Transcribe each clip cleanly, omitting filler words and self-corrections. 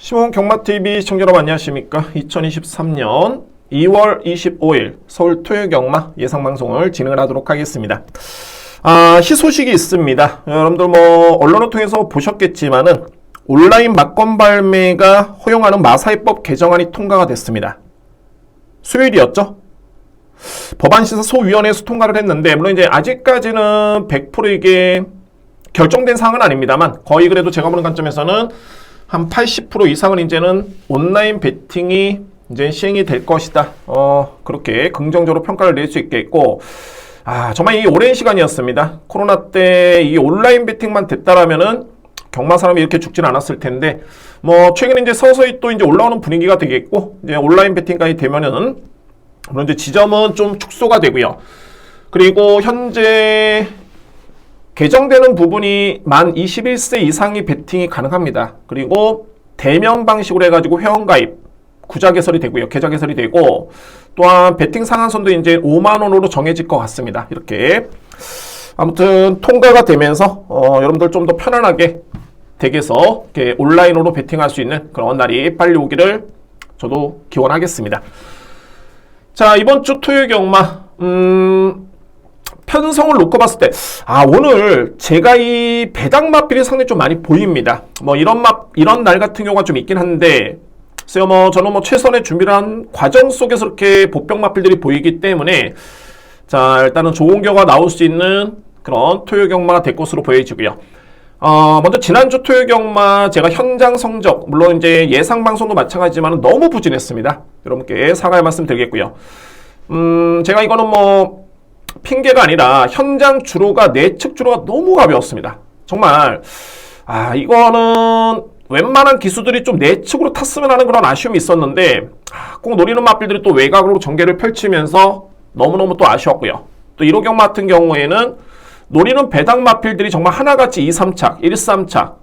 시몬 경마TV 시청자 여러분 안녕하십니까. 2023년 2월 25일 서울 토요경마 예상방송을 진행을 하도록 하겠습니다. 희소식이 있습니다. 여러분들 언론을 통해서 보셨겠지만은 온라인 막건 발매가 허용하는 마사이법 개정안이 통과가 됐습니다. 수요일이었죠? 법안심사소위원회에서 통과를 했는데, 물론 이제 아직까지는 100% 이게 결정된 사항은 아닙니다만, 거의 그래도 제가 보는 관점에서는 한 80% 이상은 이제는 온라인 베팅이 이제 시행이 될 것이다. 그렇게 긍정적으로 평가를 낼 수 있겠고, 정말 이 오랜 시간이었습니다. 코로나 때 이 온라인 베팅만 됐다라면은 경마 사람이 이렇게 죽진 않았을 텐데, 최근에 이제 서서히 또 이제 올라오는 분위기가 되겠고, 이제 온라인 베팅까지 되면은, 물론 이제 지점은 좀 축소가 되고요. 그리고 현재 개정되는 부분이 만 21세 이상이 베팅이 가능합니다. 그리고 대면 방식으로 해가지고 회원가입, 구자 개설이 되고요. 계좌 개설이 되고, 또한 베팅 상한선도 이제 5만원으로 정해질 것 같습니다. 이렇게. 아무튼 통과가 되면서 여러분들 좀 더 편안하게 댁에서 이렇게 온라인으로 베팅할 수 있는 그런 날이 빨리 오기를 저도 기원하겠습니다. 자, 이번 주 토요 경마 편성을 놓고 봤을 때 오늘 제가 이 배당 맛비리 상당히 좀 많이 보입니다. 이런 날 같은 경우가 좀 있긴 한데, 글쎄요, 저는 최선의 준비를 한 과정 속에서 이렇게 복병 맛비들이 보이기 때문에, 자, 일단은 좋은 결과 나올 수 있는 그런 토요 경마가 될 것으로 보여지고요. 먼저 지난주 토요 경마 제가 현장 성적, 물론 이제 예상 방송도 마찬가지지만 너무 부진했습니다. 여러분께 사과의 말씀 드리겠고요. 제가 이거는 핑계가 아니라 현장 주로가 내측 주로가 너무 가벼웠습니다. 정말 이거는 웬만한 기수들이 좀 내측으로 탔으면 하는 그런 아쉬움이 있었는데, 꼭 노리는 맛빌들이 또 외곽으로 전개를 펼치면서 너무너무 또 아쉬웠고요. 또 1호 경마 같은 경우에는 노리는 배당 마필들이 정말 하나같이 2, 3착, 1, 3착.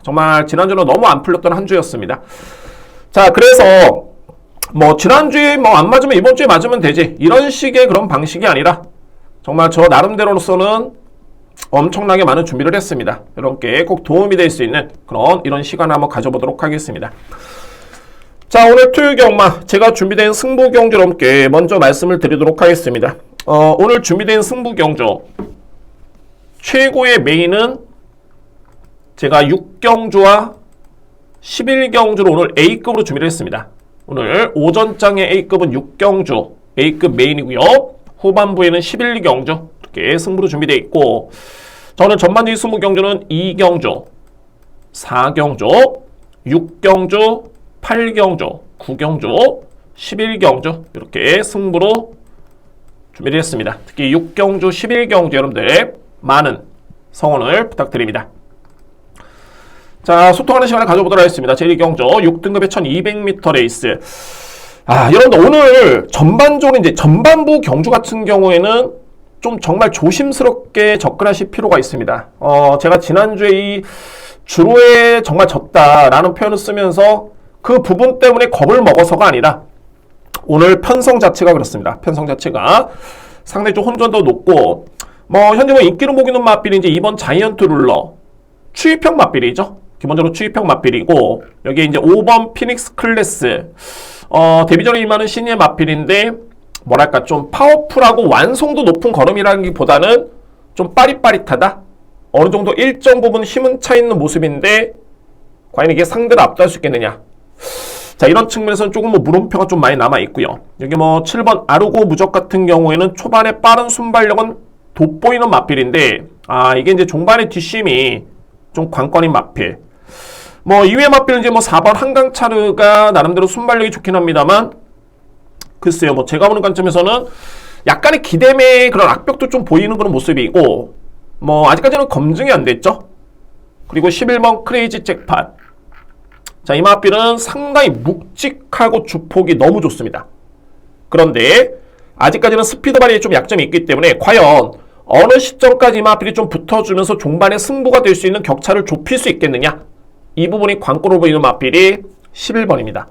정말 지난주는 너무 안 풀렸던 한 주였습니다. 자, 그래서 지난주에 안 맞으면 이번 주에 맞으면 되지, 이런 식의 그런 방식이 아니라 정말 저 나름대로로서는 엄청나게 많은 준비를 했습니다. 여러분께 꼭 도움이 될 수 있는 그런 이런 시간을 한번 가져보도록 하겠습니다. 자, 오늘 토요 경마 제가 준비된 승부 경주 여러분께 먼저 말씀을 드리도록 하겠습니다. 오늘 준비된 승부 경주 최고의 메인은 제가 6경주와 11경주로 오늘 A급으로 준비를 했습니다. 오늘 오전장의 A급은 6경주 A급 메인이고요. 후반부에는 11경주 이렇게 승부로 준비되어 있고, 저는 전반적인 승부 경주는 2경주, 4경주, 6경주, 8경주, 9경주, 11경주 이렇게 승부로 준비를 했습니다. 특히 6경주, 11경주 여러분들 많은 성원을 부탁드립니다. 자, 소통하는 시간을 가져보도록 하겠습니다. 제1경주 6등급의 1200m 레이스. 여러분들 오늘 전반적으로 이제 전반부 경주 같은 경우에는 좀 정말 조심스럽게 접근하실 필요가 있습니다. 제가 지난주에 이 주로에 정말 졌다라는 표현을 쓰면서 그 부분 때문에 겁을 먹어서가 아니라 오늘 편성 자체가 그렇습니다. 편성 자체가 상당히 좀 혼전도 높고, 현재 인기로 보기는 맛비리 이제 이번 자이언트 룰러 추입형 맛비리죠. 기본적으로 추입형 맛비리고, 여기에 이제 5번 피닉스 클래스 데뷔전에 임하는 신예 맛비리인데, 뭐랄까 좀 파워풀하고 완성도 높은 걸음이라기보다는 좀 빠릿빠릿하다, 어느 정도 일정 부분 힘은 차 있는 모습인데 과연 이게 상대를 압도할 수 있겠느냐. 자, 이런 측면에서는 조금 물음표가 좀 많이 남아 있고요. 여기 7번 아르고 무적 같은 경우에는 초반에 빠른 순발력은 돋보이는 맛필인데, 이게 이제 종반의 뒷심이 좀 관건인 맛필. 이외의 맛필은 이제 4번 한강차르가 나름대로 순발력이 좋긴 합니다만, 글쎄요, 제가 보는 관점에서는 약간의 기댐의 그런 악벽도 좀 보이는 그런 모습이고, 아직까지는 검증이 안 됐죠. 그리고 11번 크레이지 잭팟. 자, 이 맛필은 상당히 묵직하고 주폭이 너무 좋습니다. 그런데 아직까지는 스피드 발휘에 좀 약점이 있기 때문에 과연 어느 시점까지 이 맛필이 좀 붙어주면서 종반의 승부가 될 수 있는 격차를 좁힐 수 있겠느냐, 이 부분이 관건으로 보이는 맛필이 11번입니다.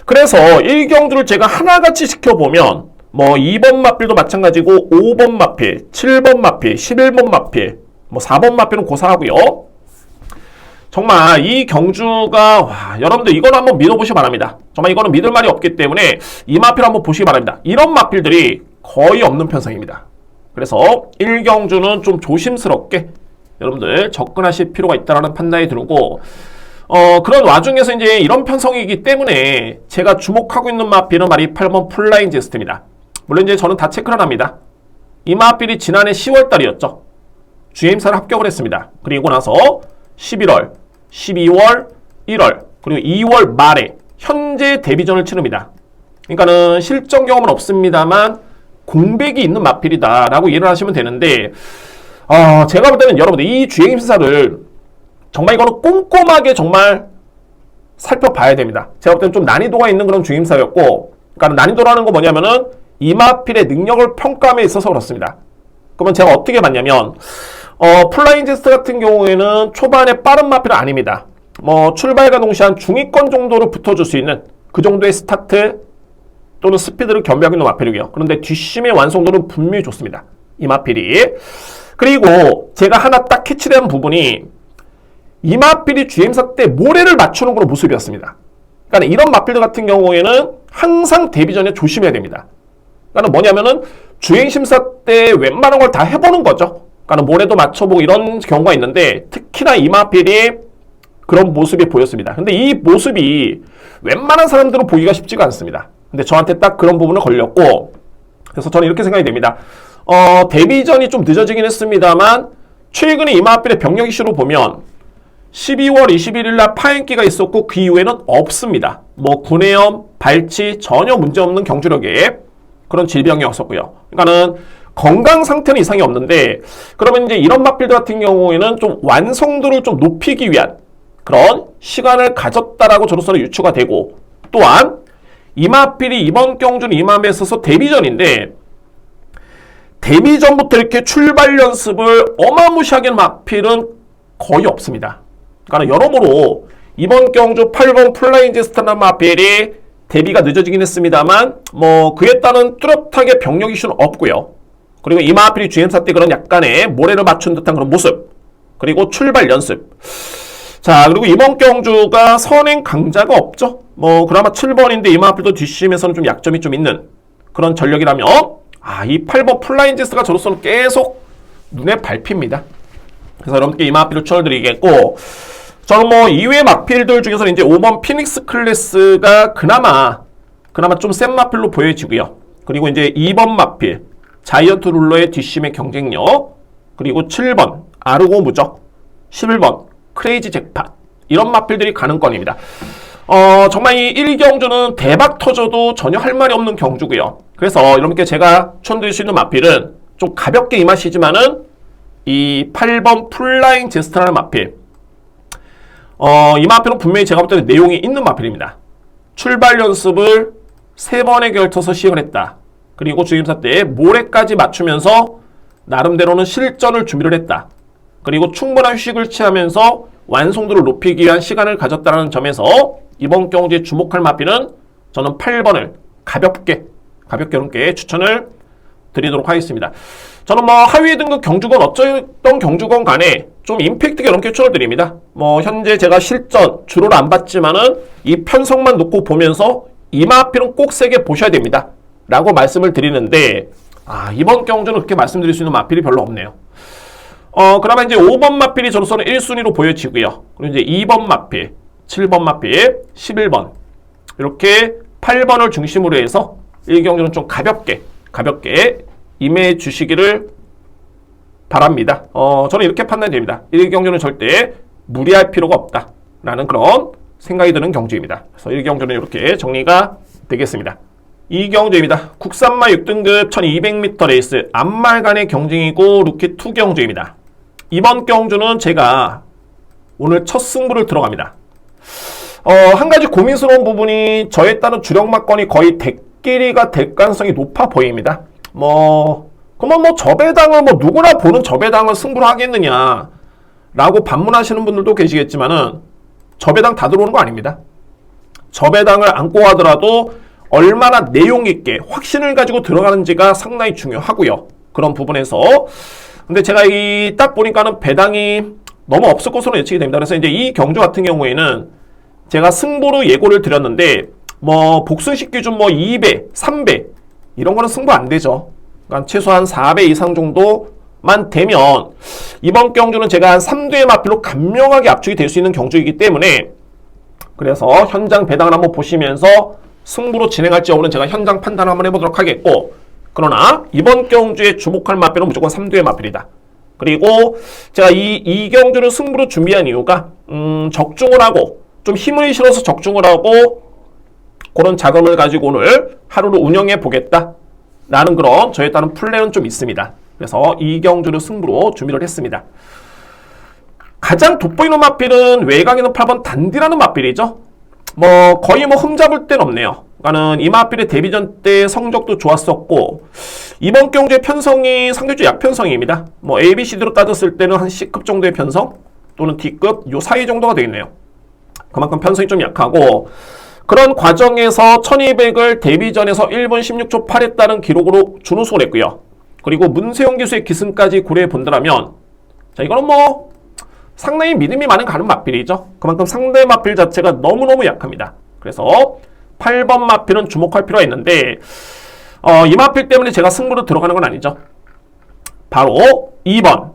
그래서 1경주를 제가 하나같이 지켜보면 2번 맛필도 마찬가지고 5번 맛필, 7번 맛필, 11번 맛필, 4번 맛필은 고사하고요. 정말 이 경주가 여러분들 이거는 한번 믿어보시기 바랍니다. 정말 이거는 믿을 말이 없기 때문에 이 마필 한번 보시기 바랍니다. 이런 마필들이 거의 없는 편성입니다. 그래서 1경주는 좀 조심스럽게 여러분들 접근하실 필요가 있다는 판단이 들고 그런 와중에서 이제 이런 편성이기 때문에 제가 주목하고 있는 마필은 바로 이 8번 플라잉 제스트입니다. 물론 이제 저는 다 체크를 합니다. 이 마필이 지난해 10월 달이었죠. 주행사를 합격을 했습니다. 그리고 나서 11월, 12월, 1월, 그리고 2월 말에 현재 데뷔전을 치릅니다. 그러니까는 실전 경험은 없습니다만 공백이 있는 마필이다라고 이해를 하시면 되는데 제가 볼 때는 여러분들 이 주행심사를 정말 이거는 꼼꼼하게 정말 살펴봐야 됩니다. 제가 볼 때는 좀 난이도가 있는 그런 주행심사였고, 그러니까 난이도라는 건 뭐냐면은 이 마필의 능력을 평가함에 있어서 그렇습니다. 그러면 제가 어떻게 봤냐면 플라잉 제스트 같은 경우에는 초반에 빠른 마필은 아닙니다. 출발과 동시에 한 중위권 정도를 붙어줄 수 있는 그 정도의 스타트 또는 스피드를 겸비하고 있는 마필이고요. 그런데 뒷심의 완성도는 분명히 좋습니다. 이 마필이. 그리고 제가 하나 딱 캐치된 부분이 이 마필이 주행사 때 모래를 맞추는 그런 모습이었습니다. 그러니까 이런 마필들 같은 경우에는 항상 데뷔 전에 조심해야 됩니다. 그러니까 뭐냐면은 주행심사 때 웬만한 걸 다 해보는 거죠. 그러니까 모래도 맞춰보고 이런 경우가 있는데 특히나 이 마필이 그런 모습이 보였습니다. 근데 이 모습이 웬만한 사람들은 보기가 쉽지가 않습니다. 근데 저한테 딱 그런 부분을 걸렸고, 그래서 저는 이렇게 생각이 됩니다. 데뷔전이 좀 늦어지긴 했습니다만 최근에 이 마필의 병력 이슈로 보면 12월 21일 날 파행기가 있었고 그 이후에는 없습니다. 구내염, 발치 전혀 문제없는 경주력에 그런 질병이 없었고요. 그러니까는 건강 상태는 이상이 없는데, 그러면 이제 이런 마필들 같은 경우에는 좀 완성도를 좀 높이기 위한 그런 시간을 가졌다라고 저로서는 유추가 되고, 또한 이 마필이 이번 경주는 이 마음에 있어서 데뷔전인데 데뷔전부터 이렇게 출발 연습을 어마무시하게 마필은 거의 없습니다. 그러니까 여러모로 이번 경주 8번 플라잉 제스트라는 마필이 데뷔가 늦어지긴 했습니다만 그에 따른 뚜렷하게 병력 이슈는 없고요. 그리고 이 마필이 주행사 때 그런 약간의 모래를 맞춘 듯한 그런 모습, 그리고 출발 연습. 자, 그리고 이번 경주가 선행 강자가 없죠. 그나마 7번인데 이 마필도 뒷심에서는 좀 약점이 좀 있는 그런 전력이라면 이 8번 플라잉 제스트가 저로서는 계속 눈에 밟힙니다. 그래서 여러분께 이 마필을 추천드리겠고, 저는 이외의 마필들 중에서는 이제 5번 피닉스 클래스가 그나마 좀 센 마필로 보여지고요. 그리고 이제 2번 마필 자이언트 룰러의 뒷심의 경쟁력, 그리고 7번 아르고 무적, 11번 크레이지 잭팟, 이런 마필들이 가능권입니다. 정말 이 1경주는 대박 터져도 전혀 할 말이 없는 경주고요. 그래서 여러분께 제가 추천드릴 수 있는 마필은 좀 가볍게 임하시지만은 이 8번 플라잉 제스트라는 마필, 이 마필은 분명히 제가 볼 때는 내용이 있는 마필입니다. 출발 연습을 3번에 걸쳐서 시행을 했다. 그리고 주임사 때 모래까지 맞추면서 나름대로는 실전을 준비를 했다. 그리고 충분한 휴식을 취하면서 완성도를 높이기 위한 시간을 가졌다는 점에서 이번 경주에 주목할 마필은 저는 8번을 가볍게 여러분께 추천을 드리도록 하겠습니다. 저는 하위 등급 경주건 어쩌던 경주건 간에 좀 임팩트가 여러분께 추천을 드립니다. 현재 제가 실전 주로를 안 봤지만은 이 편성만 놓고 보면서 이 마필은 꼭 세게 보셔야 됩니다. 라고 말씀을 드리는데, 이번 경주는 그렇게 말씀드릴 수 있는 마필이 별로 없네요. 그러면 이제 5번 마필이 저로서는 1순위로 보여지고요. 그리고 이제 2번 마필, 7번 마필, 11번, 이렇게 8번을 중심으로 해서 1경주는 좀 가볍게 임해 주시기를 바랍니다. 저는 이렇게 판단이 됩니다. 1경주는 절대 무리할 필요가 없다라는 그런 생각이 드는 경주입니다. 그래서 1경주는 이렇게 정리가 되겠습니다. 2경주입니다. 국산마 6등급 1200m 레이스 앞말간의 경쟁이고 루키 2 경주입니다. 이번 경주는 제가 오늘 첫 승부를 들어갑니다. 한 가지 고민스러운 부분이 저에 따른 주력마건이 거의 대끼리가 될 가능성이 높아 보입니다. 그러면 저배당을 누구나 보는 저배당을 승부를 하겠느냐 라고 반문하시는 분들도 계시겠지만은 저배당 다 들어오는 거 아닙니다. 저배당을 안고 가더라도 얼마나 내용 있게 확신을 가지고 들어가는지가 상당히 중요하고요. 그런 부분에서 근데 제가 딱 보니까는 배당이 너무 없을 것으로 예측이 됩니다. 그래서 이제 이 경주 같은 경우에는 제가 승부로 예고를 드렸는데 뭐 복순식 기준 뭐 2배, 3배 이런 거는 승부 안 되죠. 그러니까 최소한 4배 이상 정도만 되면 이번 경주는 제가 한 3두의 마필로 간명하게 압축이 될 수 있는 경주이기 때문에 그래서 현장 배당을 한번 보시면서 승부로 진행할지 여부는 제가 현장 판단을 한번 해보도록 하겠고 그러나 이번 경주에 주목할 마필은 무조건 3두의 마필이다. 그리고 제가 이 경주를 승부로 준비한 이유가 적중을 하고 좀 힘을 실어서 적중을 하고 그런 자금을 가지고 오늘 하루를 운영해 보겠다 라는 그런 저에 따른 플랜은 좀 있습니다. 그래서 이 경주를 승부로 준비를 했습니다. 가장 돋보이는 마필은 외곽에는 8번 단디라는 마필이죠. 뭐 거의 뭐 흠잡을 데는 없네요. 그러니까는 이 마필의 데뷔전 때 성적도 좋았었고 이번 경주의 편성이 상대적으로 약편성입니다. 뭐 A, B, C로 따졌을 때는 한 C급 정도의 편성 또는 D급 요 사이 정도가 되겠네요. 그만큼 편성이 좀 약하고 그런 과정에서 1200을 데뷔전에서 1분 16초 8했다는 기록으로 준우승을 했고요. 그리고 문세용 기수의 기승까지 고려해 본다면 자 이거는 뭐 상당히 믿음이 많은 가는 마필이죠. 그만큼 상대 마필 자체가 너무너무 약합니다. 그래서 8번 마필은 주목할 필요가 있는데 이 마필 때문에 제가 승부로 들어가는 건 아니죠. 바로 2번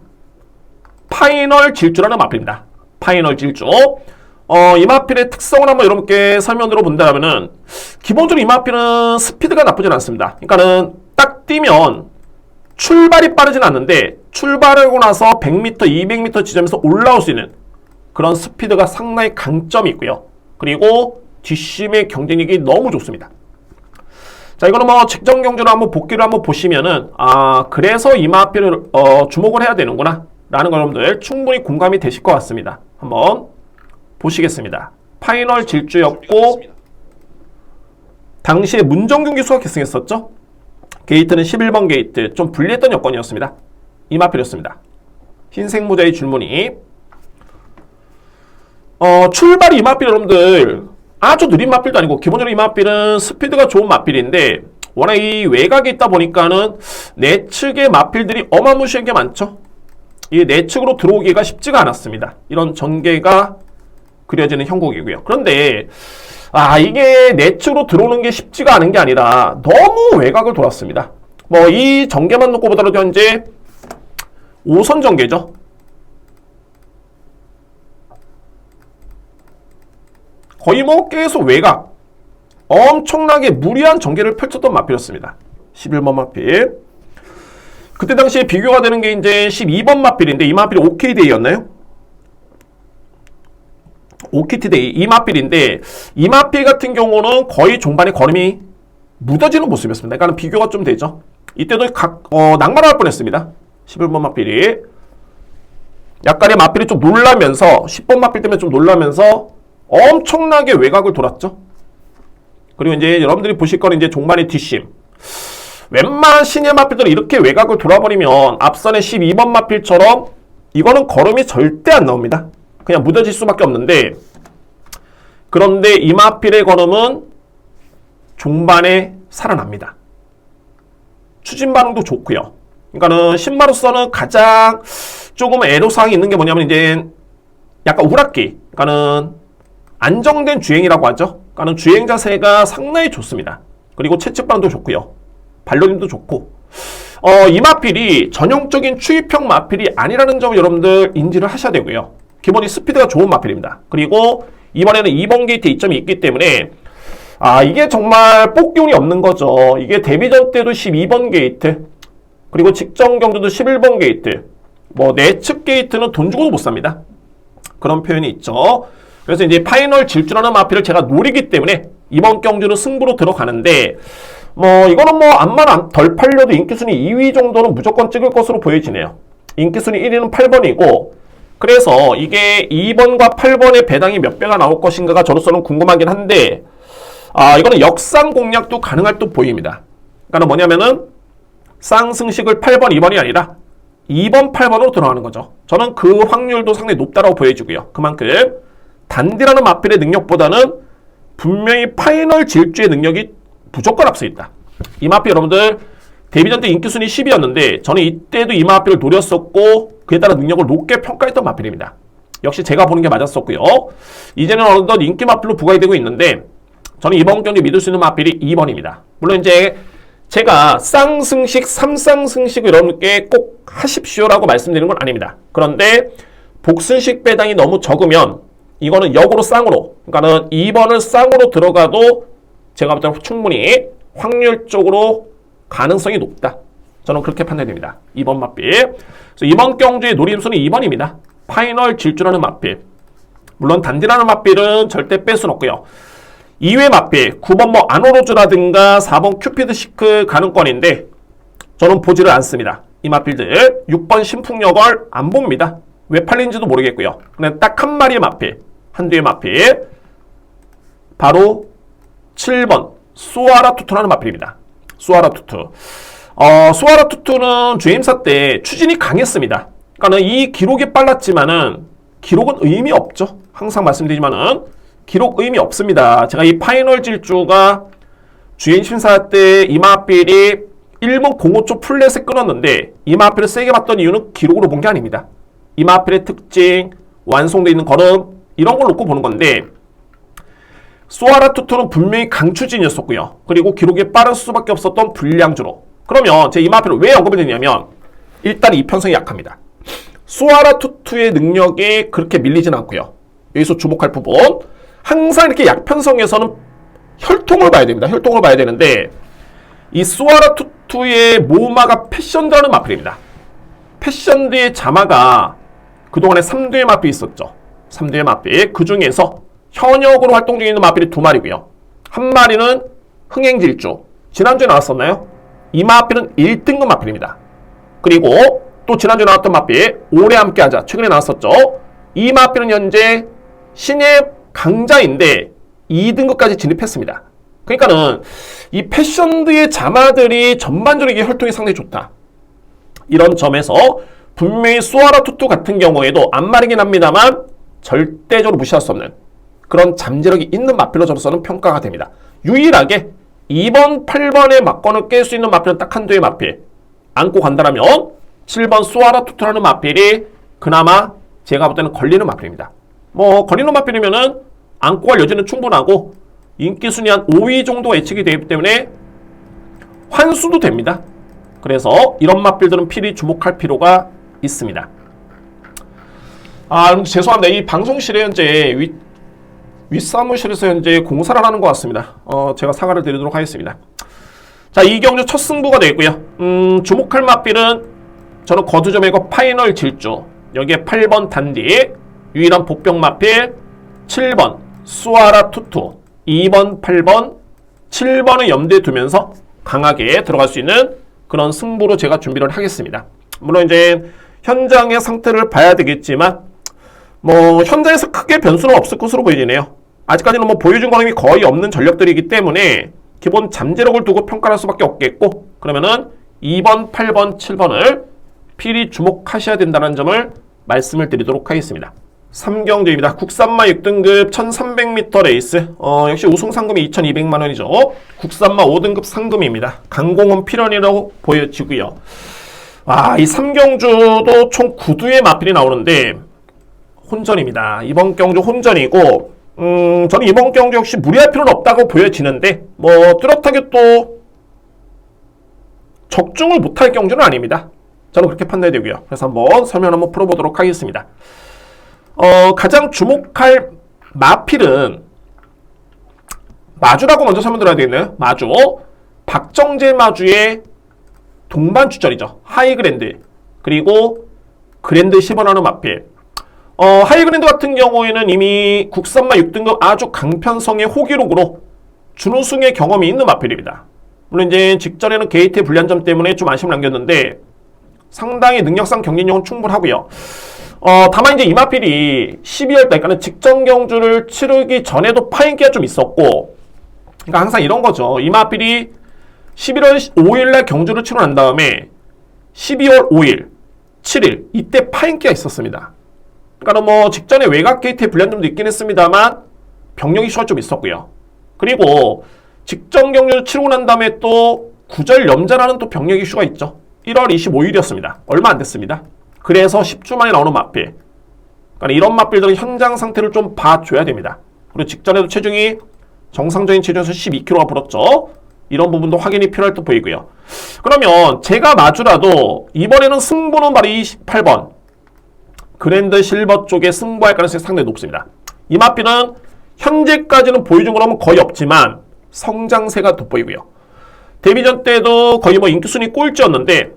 파이널 질주라는 마필입니다. 파이널 질주. 이 마필의 특성을 한번 여러분께 설명드려 본다면은 기본적으로 이 마필은 스피드가 나쁘진 않습니다. 그러니까는 딱 뛰면 출발이 빠르진 않는데 출발하고 나서 100m, 200m 지점에서 올라올 수 있는 그런 스피드가 상당히 강점이 있고요. 그리고 뒷심의 경쟁력이 너무 좋습니다. 자, 이거는 뭐 직전 경주를 한번 복귀를 한번 보시면은 그래서 이 마필을 주목을 해야 되는구나 라는 거 여러분들 충분히 공감이 되실 것 같습니다. 한번 보시겠습니다. 파이널 질주였고 당시에 문정균 기수가 계승했었죠. 게이트는 11번 게이트 좀 불리했던 여건이었습니다. 이 마필이었습니다. 흰색 모자의 줄무늬. 출발이 이 마필 여러분들 아주 느린 마필도 아니고 기본적으로 이 마필은 스피드가 좋은 마필인데 워낙 이 외곽에 있다 보니까는 내측의 마필들이 어마무시하게 많죠. 이 내측으로 들어오기가 쉽지가 않았습니다. 이런 전개가 그려지는 형국이고요. 그런데 이게 내측으로 들어오는 게 쉽지가 않은 게 아니라 너무 외곽을 돌았습니다. 뭐 이 전개만 놓고 보더라도 현재 5선 전개죠. 거의 뭐 계속 외곽 엄청나게 무리한 전개를 펼쳤던 마필이었습니다. 11번 마필. 그때 당시에 비교가 되는 게 이제 12번 마필인데 이 마필이 OK데이였나요? 오키트데이 이 마필인데 이 마필 같은 경우는 거의 종반에 걸음이 묻어지는 모습이었습니다. 그러니까 비교가 좀 되죠. 이때도 낙마를 할 뻔했습니다. 11번 마필이 약간의 마필이 좀 놀라면서 10번 마필 때문에 좀 놀라면서 엄청나게 외곽을 돌았죠. 그리고 이제 여러분들이 보실 거는 이제 종반의 뒷심. 웬만한 신의 마필들은 이렇게 외곽을 돌아버리면 앞선의 12번 마필처럼 이거는 걸음이 절대 안 나옵니다. 그냥 묻어질 수밖에 없는데 그런데 이 마필의 걸음은 종반에 살아납니다. 추진 반응도 좋고요. 그러니까는 신마로서는 가장 조금 애로사항이 있는 게 뭐냐면 이제 약간 우락기. 그러니까는 안정된 주행이라고 하죠. 그러니까는 주행 자세가 상당히 좋습니다. 그리고 채측 반응도 좋고요. 발로림도 좋고. 이 마필이 전형적인 추입형 마필이 아니라는 점을 여러분들 인지를 하셔야 되고요. 기본이 스피드가 좋은 마필입니다. 그리고 이번에는 2번 게이트 이점이 있기 때문에 이게 정말 뽑기운이 없는 거죠. 이게 데뷔전 때도 12번 게이트 그리고 직전 경주도 11번 게이트 뭐 내측 게이트는 돈 주고도 못 삽니다. 그런 표현이 있죠. 그래서 이제 파이널 질주라는 마필을 제가 노리기 때문에 이번 경주는 승부로 들어가는데 뭐 이거는 뭐 암만 덜 팔려도 인기순위 2위 정도는 무조건 찍을 것으로 보여지네요. 인기순위 1위는 8번이고 그래서 이게 2번과 8번의 배당이 몇 배가 나올 것인가가 저로서는 궁금하긴 한데 이거는 역상 공략도 가능할 듯 보입니다. 그러니까 뭐냐면은 쌍승식을 8번, 2번이 아니라 2번, 8번으로 들어가는 거죠. 저는 그 확률도 상당히 높다고 보여지고요. 그만큼 단디라는 마필의 능력보다는 분명히 파이널 질주의 능력이 무조건 앞서 있다. 이 마필 여러분들 데뷔전 때 인기순위 10위였는데 저는 이때도 이 마필을 노렸었고 그에 따라 능력을 높게 평가했던 마필입니다. 역시 제가 보는 게 맞았었고요. 이제는 어느덧 인기 마필로 부각이 되고 있는데 저는 이번 경기 믿을 수 있는 마필이 2번입니다. 물론 이제 제가 쌍승식, 3쌍승식 이런 게 꼭 하십시오라고 말씀드리는 건 아닙니다. 그런데 복순식 배당이 너무 적으면 이거는 역으로 쌍으로, 그러니까는 2번을 쌍으로 들어가도 제가 볼 때는 충분히 확률적으로 가능성이 높다. 저는 그렇게 판단됩니다. 2번 마필. 그래서 이번 경주의 노림수는 2번입니다. 파이널 질주라는 마필. 물론 단디라는 마필은 절대 뺄 수는 없고요. 2회 마필, 9번 뭐 아노로즈라든가 4번 큐피드 시크 가능권인데 저는 보지를 않습니다. 이 마필들 6번 신풍여걸 안 봅니다. 왜 팔린지도 모르겠고요. 그냥 딱 한 마리의 마필, 한두의 마필, 바로 7번 수아라투투라는 마필입니다. 수아라투투. 수아라투투는 주임사 때 추진이 강했습니다. 그러니까 이 기록이 빨랐지만은 기록은 의미 없죠. 항상 말씀드리지만은 기록 의미 없습니다. 제가 이 파이널 질주가 주인 심사 때 이 마필이 1분 05초 플랫에 끊었는데 이 마필을 세게 봤던 이유는 기록으로 본 게 아닙니다. 이 마필의 특징, 완성되어 있는 걸음 이런 걸 놓고 보는 건데 수아라투투는 분명히 강추진이었었고요. 그리고 기록이 빠를 수밖에 없었던 불량주로. 그러면 제가 이 마필을 왜 언급을 드리냐면 일단 이 편성이 약합니다. 수아라투투의 능력이 그렇게 밀리진 않고요. 여기서 주목할 부분, 항상 이렇게 약편성에서는 혈통을 봐야 됩니다. 혈통을 봐야 되는데 이 수아라투투의 모마가 패션드라는 마필입니다. 패션드의 자마가 그동안에 3두의 마필이 있었죠. 3두의 마필. 그 중에서 현역으로 활동 중에 있는 마필이 2마리고요. 한 마리는 흥행질주. 지난주에 나왔었나요? 이 마필은 1등급 마필입니다. 그리고 또 지난주에 나왔던 마필 오래 함께하자. 최근에 나왔었죠. 이 마필은 현재 신예 강자인데 2등급까지 진입했습니다. 그러니까는 이 패션드의 자마들이 전반적으로 혈통이 상당히 좋다. 이런 점에서 분명히 수아라투투 같은 경우에도 안마르긴 합니다만 절대적으로 무시할 수 없는 그런 잠재력이 있는 마필로 저로서는 평가가 됩니다. 유일하게 2번, 8번의 막건을 깰 수 있는 마필은 딱 한두의 마필. 안고 간다면 7번 수아라투투라는 마필이 그나마 제가 볼 때는 걸리는 마필입니다. 뭐 걸리는 마필이면은 안고 갈 여지는 충분하고 인기 순위 한 5위 정도 예측이 되기 때문에 환수도 됩니다. 그래서 이런 마필들은 필히 주목할 필요가 있습니다. 죄송합니다. 이 방송실에 현재 윗사무실에서 현재 공사를 하는 것 같습니다. 제가 사과를 드리도록 하겠습니다. 자, 이 경주 첫 승부가 되고요. 주목할 마필은 저는 거두점이고 파이널 질주. 여기에 8번 단디, 유일한 복병 마필, 7번 수아라투투, 2번, 8번, 7번을 염두에 두면서 강하게 들어갈 수 있는 그런 승부로 제가 준비를 하겠습니다. 물론 이제 현장의 상태를 봐야 되겠지만 뭐 현장에서 크게 변수는 없을 것으로 보이네요. 아직까지는 뭐 보여준 거는 거의 없는 전력들이기 때문에 기본 잠재력을 두고 평가할 수밖에 없겠고, 그러면은 2번, 8번, 7번을 필히 주목하셔야 된다는 점을 말씀을 드리도록 하겠습니다. 3경주입니다. 국산마 6등급 1300m 레이스. 역시 우승 상금이 2200만원이죠. 국산마 5등급 상금입니다. 강공은 필연이라고 보여지고요. 이 3경주도 총 9두의 마필이 나오는데 혼전입니다. 이번 경주 혼전이고, 저는 이번 경주 역시 무리할 필요는 없다고 보여지는데, 뭐 뚜렷하게 또 적중을 못할 경주는 아닙니다. 저는 그렇게 판단이 되고요. 그래서 한번 설명 한번 풀어보도록 하겠습니다. 가장 주목할 마필은 마주라고 먼저 설명드려야 되겠네요. 마주. 박정재 마주의 동반 추천이죠. 하이그랜드. 그리고 그랜드 10원하는 마필. 하이그랜드 같은 경우에는 이미 국산마 6등급 아주 강편성의 호기록으로 준우승의 경험이 있는 마필입니다. 물론 이제 직전에는 게이트의 불리한 때문에 좀 아쉬움을 남겼는데 상당히 능력상 경쟁력은 충분하고요. 다만 이제 이 마필이 12월 달, 그러니까 직전 경주를 치르기 전에도 파인기가 좀 있었고, 그러니까 항상 이런 거죠. 이 마필이 11월 5일날 경주를 치르고 난 다음에 12월 5일, 7일 이때 파인기가 있었습니다. 그러니까 뭐 직전에 외곽 게이트에 불리한 점도 있긴 했습니다만 병력 이슈가 좀 있었고요. 그리고 직전 경주를 치르고 난 다음에 또 구절 염자라는 또 병력 이슈가 있죠. 1월 25일이었습니다. 얼마 안 됐습니다. 그래서 10주 만에 나오는 마필. 그러니까 이런 맞빌들은 현장 상태를 좀 봐줘야 됩니다. 그리고 직전에도 체중이 정상적인 체중에서 12kg가 불었죠. 이런 부분도 확인이 필요할 듯 보이고요. 그러면 제가 마주라도 이번에는 승부는 바로 28번 그랜드 실버 쪽에 승부할 가능성이 상당히 높습니다. 이 맞빌은 현재까지는 보여준 거라면 거의 없지만 성장세가 돋보이고요. 데뷔전 때도 거의 뭐 인기순위 꼴찌였는데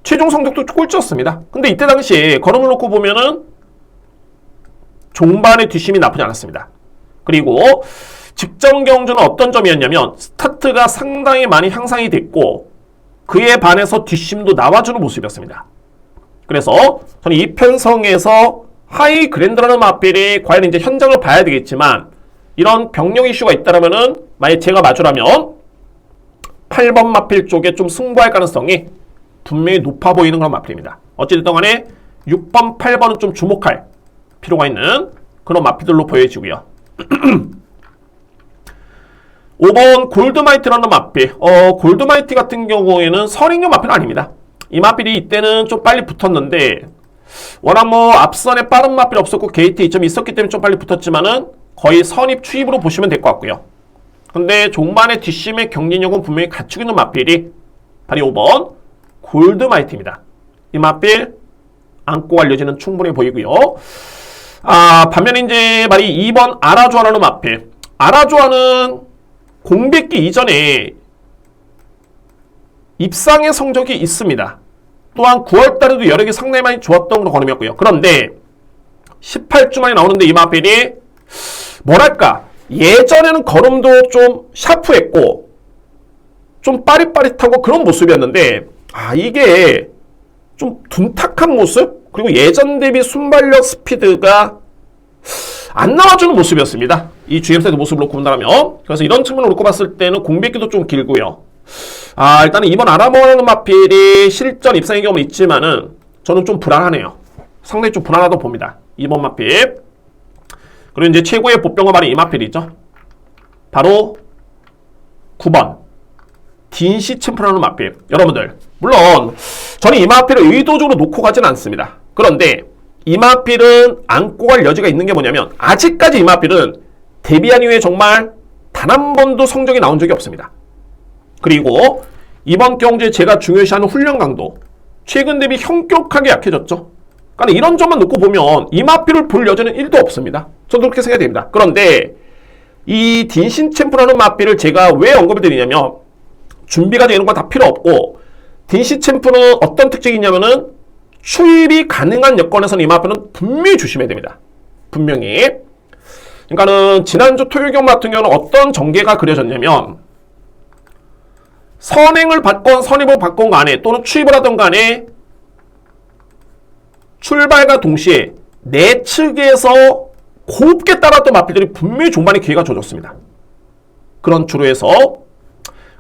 최종 성적도 꼴찌였습니다. 근데 이때 당시에 걸음을 놓고 보면은 종반의 뒷심이 나쁘지 않았습니다. 그리고 직전 경주는 어떤 점이었냐면 스타트가 상당히 많이 향상이 됐고 그에 반해서 뒷심도 나와주는 모습이었습니다. 그래서 저는 이 편성에서 하이 그랜드라는 맞빌이 과연 이제 현장을 봐야 되겠지만 이런 병력 이슈가 있다면은 만약 제가 마주라면 8번 맞빌 쪽에 좀 승부할 가능성이 분명히 높아 보이는 그런 맞빌입니다. 어찌됐든 간에 6번, 8번은 좀 주목할 필요가 있는 그런 맞빌들로 보여지고요. 5번 골드마이트라는 맞빌. 골드마이트 같은 경우에는 선행용 맞빌은 아닙니다. 이 맞빌이 이때는 좀 빨리 붙었는데 워낙 뭐 앞선에 빠른 맞빌이 없었고 게이트 이점이 있었기 때문에 좀 빨리 붙었지만은 거의 선입 추입으로 보시면 될 것 같고요. 근데 종반의 뒷심의 경쟁력은 분명히 갖추고 있는 맞빌이 바로 5번 골드마이트입니다. 이 맞빌 안고 알려지는 충분해 보이고요. 반면에 이제 말이 2번 아라조아라는 맞빌. 아라조아는 공백기 이전에 입상의 성적이 있습니다. 또한 9월달에도 여력이 상당히 많이 좋았던 그런 걸음이었고요. 그런데 18주 만에 나오는데 이 맞빌이 뭐랄까 예전에는 걸음도 좀 샤프했고 좀 빠릿빠릿하고 그런 모습이었는데 이게 좀 둔탁한 모습 그리고 예전 대비 순발력 스피드가 안 나와주는 모습이었습니다. 이 GM세트 모습을 놓고 본다면 그래서 이런 측면을 놓고 봤을 때는 공백기도 좀 길고요. 일단은 이번 아라모라는 맞빌이 실전 입상의 경우는 있지만은 저는 좀 불안하네요. 상당히 좀 불안하다고 봅니다. 이번 맞빌. 그리고 이제 최고의 보병과 말이 이 맞빌이죠. 바로 9번 딘시 챔프라는 맞빌. 여러분들 물론 저는 이 맞빌을 의도적으로 놓고 가지는 않습니다. 그런데 이 맞빌은 안고 갈 여지가 있는 게 뭐냐면 아직까지 이 맞빌은 데뷔한 이후에 정말 단 한 번도 성적이 나온 적이 없습니다. 그리고 이번 경주에 제가 중요시하는 훈련 강도 최근 대비 현격하게 약해졌죠. 그러니까 이런 점만 놓고 보면 이 맞빌을 볼 여지는 1도 없습니다. 저도 그렇게 생각이 됩니다. 그런데 이 딘신 챔프라는 맞빌을 제가 왜 언급을 드리냐면 준비가 되는 건 다 필요 없고 딘신 챔프는 어떤 특징이 있냐면은 추입이 가능한 여건에서는 이 맞빌은 분명히 조심해야 됩니다. 분명히. 그러니까는 지난주 토요경 같은 경우는 어떤 전개가 그려졌냐면 선행을 받건 선입을 받건 간에 또는 추입을 하던 간에 출발과 동시에 내측에서 곱게 따랐던 맞빌들이 분명히 종반의 기회가 주어졌습니다. 그런 주로에서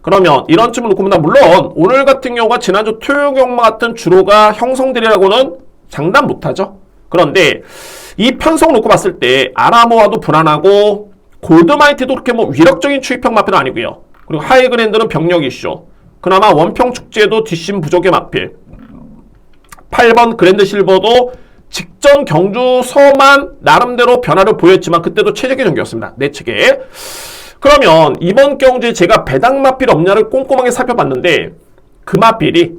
그러면 이런 쯤을 놓고 보면 물론 오늘 같은 경우가 지난주 토요경마 같은 주로가 형성들이라고는 장담 못하죠. 그런데 이 편성을 놓고 봤을 때 아라모아도 불안하고 골드마이트도 그렇게 뭐 위력적인 추입형 맞빌은 아니고요. 그리고 하이그랜드는 병력 이슈. 그나마 원평 축제도 뒷심 부족의 맞빌. 8번 그랜드 실버도 직전 경주서만 나름대로 변화를 보였지만 그때도 최적의 경기였습니다. 내측에. 그러면 이번 경주에 제가 배당 맞빌 없냐를 꼼꼼하게 살펴봤는데 그 맞빌이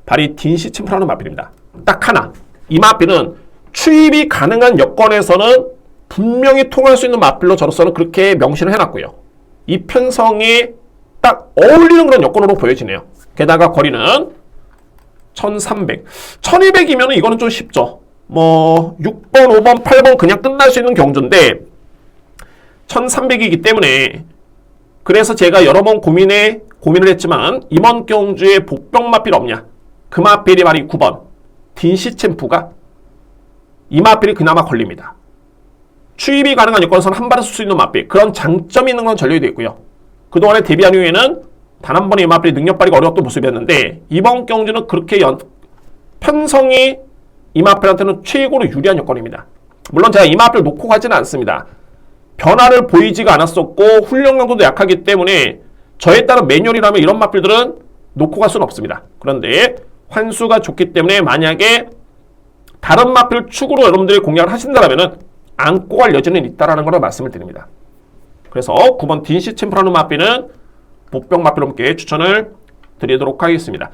바로 딘시 챔프라는 맞빌입니다. 딱 하나. 이 맞빌은 추입이 가능한 여건에서는 분명히 통할 수 있는 맞빌로 저로서는 그렇게 명시를 해놨고요. 이 편성이 딱 어울리는 그런 여건으로 보여지네요. 게다가 거리는 1300. 1200이면 이거는 좀 쉽죠. 뭐 6번, 5번, 8번 그냥 끝날 수 있는 경주인데 1300이기 때문에 그래서 제가 여러 번 고민을 했지만 이번 경주에 복병 맞빌 없냐? 그 맞빌이 바로 9번 딘시 챔프가 이 맞빌이 그나마 걸립니다. 추입이 가능한 여건에서는 한 발에 쓸 수 있는 맞빌 그런 장점이 있는 건 전력이 되어 있고요. 그동안에 데뷔한 이후에는 단 한 번의 이 맞빌이 능력 발휘가 어려웠던 모습이었는데 이번 경주는 그렇게 편성이 이 맞빌한테는 최고로 유리한 여건입니다. 물론 제가 이 맞빌을 놓고 가지는 않습니다. 변화를 보이지가 않았었고 훈련 강도도 약하기 때문에 저에 따른 매뉴얼이라면 이런 맞빌들은 놓고 갈 수는 없습니다. 그런데 환수가 좋기 때문에 만약에 다른 마필 축으로 여러분들이 공략을 하신다면 안고 갈 여지는 있다라는 걸 말씀을 드립니다. 그래서 9번 딘시 챔프라는 마필은 복병 마필로 함께 추천을 드리도록 하겠습니다.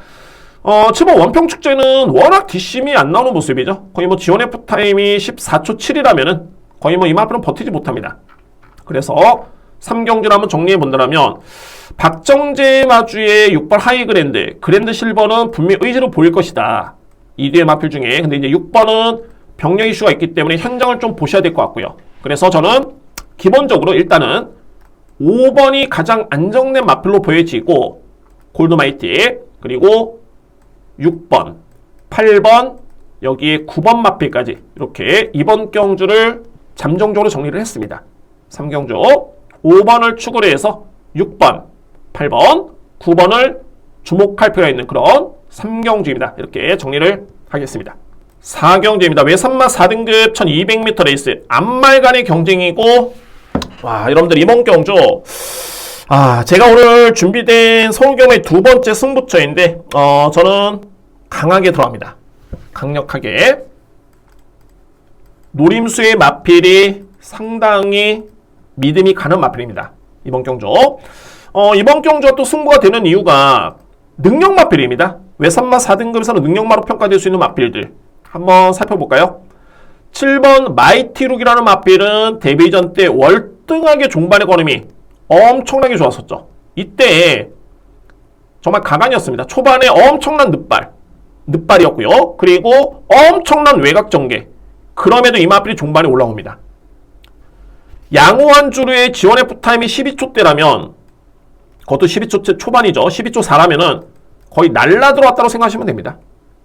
7번 원평 축제는 워낙 뒷심이 안 나오는 모습이죠. 거의 뭐 지원 F 타임이 14초 7이라면은 거의 뭐 이 마필은 버티지 못합니다. 그래서 3경주를 한번 정리해 본다면 박정재 마주의 6번 하이그랜드, 그랜드 실버는 분명히 의지로 보일 것이다. 이 뒤의 마필 중에. 근데 이제 6번은 병력 이슈가 있기 때문에 현장을 좀 보셔야 될 것 같고요. 그래서 저는 기본적으로 일단은 5번이 가장 안정된 마필로 보여지고 골드마이티, 그리고 6번, 8번, 여기에 9번 마필까지 이렇게 이번 경주를 잠정적으로 정리를 했습니다. 3경주 5번을 축으로 해서 6번, 8번, 9번을 주목할 필요가 있는 그런 3경주입니다. 이렇게 정리를 하겠습니다. 4경주입니다. 외산마 4등급 1200m 레이스 앞말간의 경쟁이고, 와, 여러분들 이번 경주 제가 오늘 준비된 서울경의 두 번째 승부처인데 저는 강하게 들어갑니다. 강력하게. 노림수의 마필이 상당히 믿음이 가는 마필입니다. 이번 경주. 이번 경주가 또 승부가 되는 이유가 능력 마필입니다. 외산마 4등급에서는 능력마로 평가될 수 있는 마필들 한번 살펴볼까요? 7번 마이티룩이라는 마필은 데뷔전 때 월등하게 종반의 걸음이 엄청나게 좋았었죠. 이때 정말 가관이었습니다. 초반에 엄청난 늑발이었고요. 그리고 엄청난 외곽 전개. 그럼에도 이 마필이 종반에 올라옵니다. 양호한 주류의 지원 F타임이 12초대라면 그것도 12초 초반이죠. 12초 4라면은 거의 날라 들어왔다고 생각하시면 됩니다.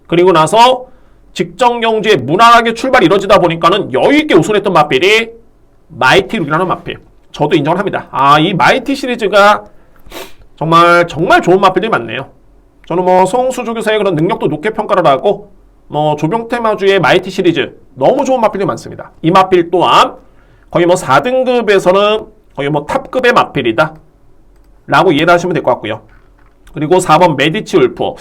그리고 나서 직전 경주에 무난하게 출발이 이뤄지다 보니까는 여유있게 우승했던 마필이 마이티룩이라는 마필. 저도 인정을 합니다. 이 마이티 시리즈가 정말 좋은 마필들이 많네요. 저는 뭐 송수 조교사의 그런 능력도 높게 평가를 하고 조병태 마주의 마이티 시리즈 너무 좋은 마필들이 많습니다. 이 마필 또한 거의 4등급에서는 거의 탑급의 마필이다 라고 이해를 하시면 될 것 같고요. 그리고 4번 메디치 울프.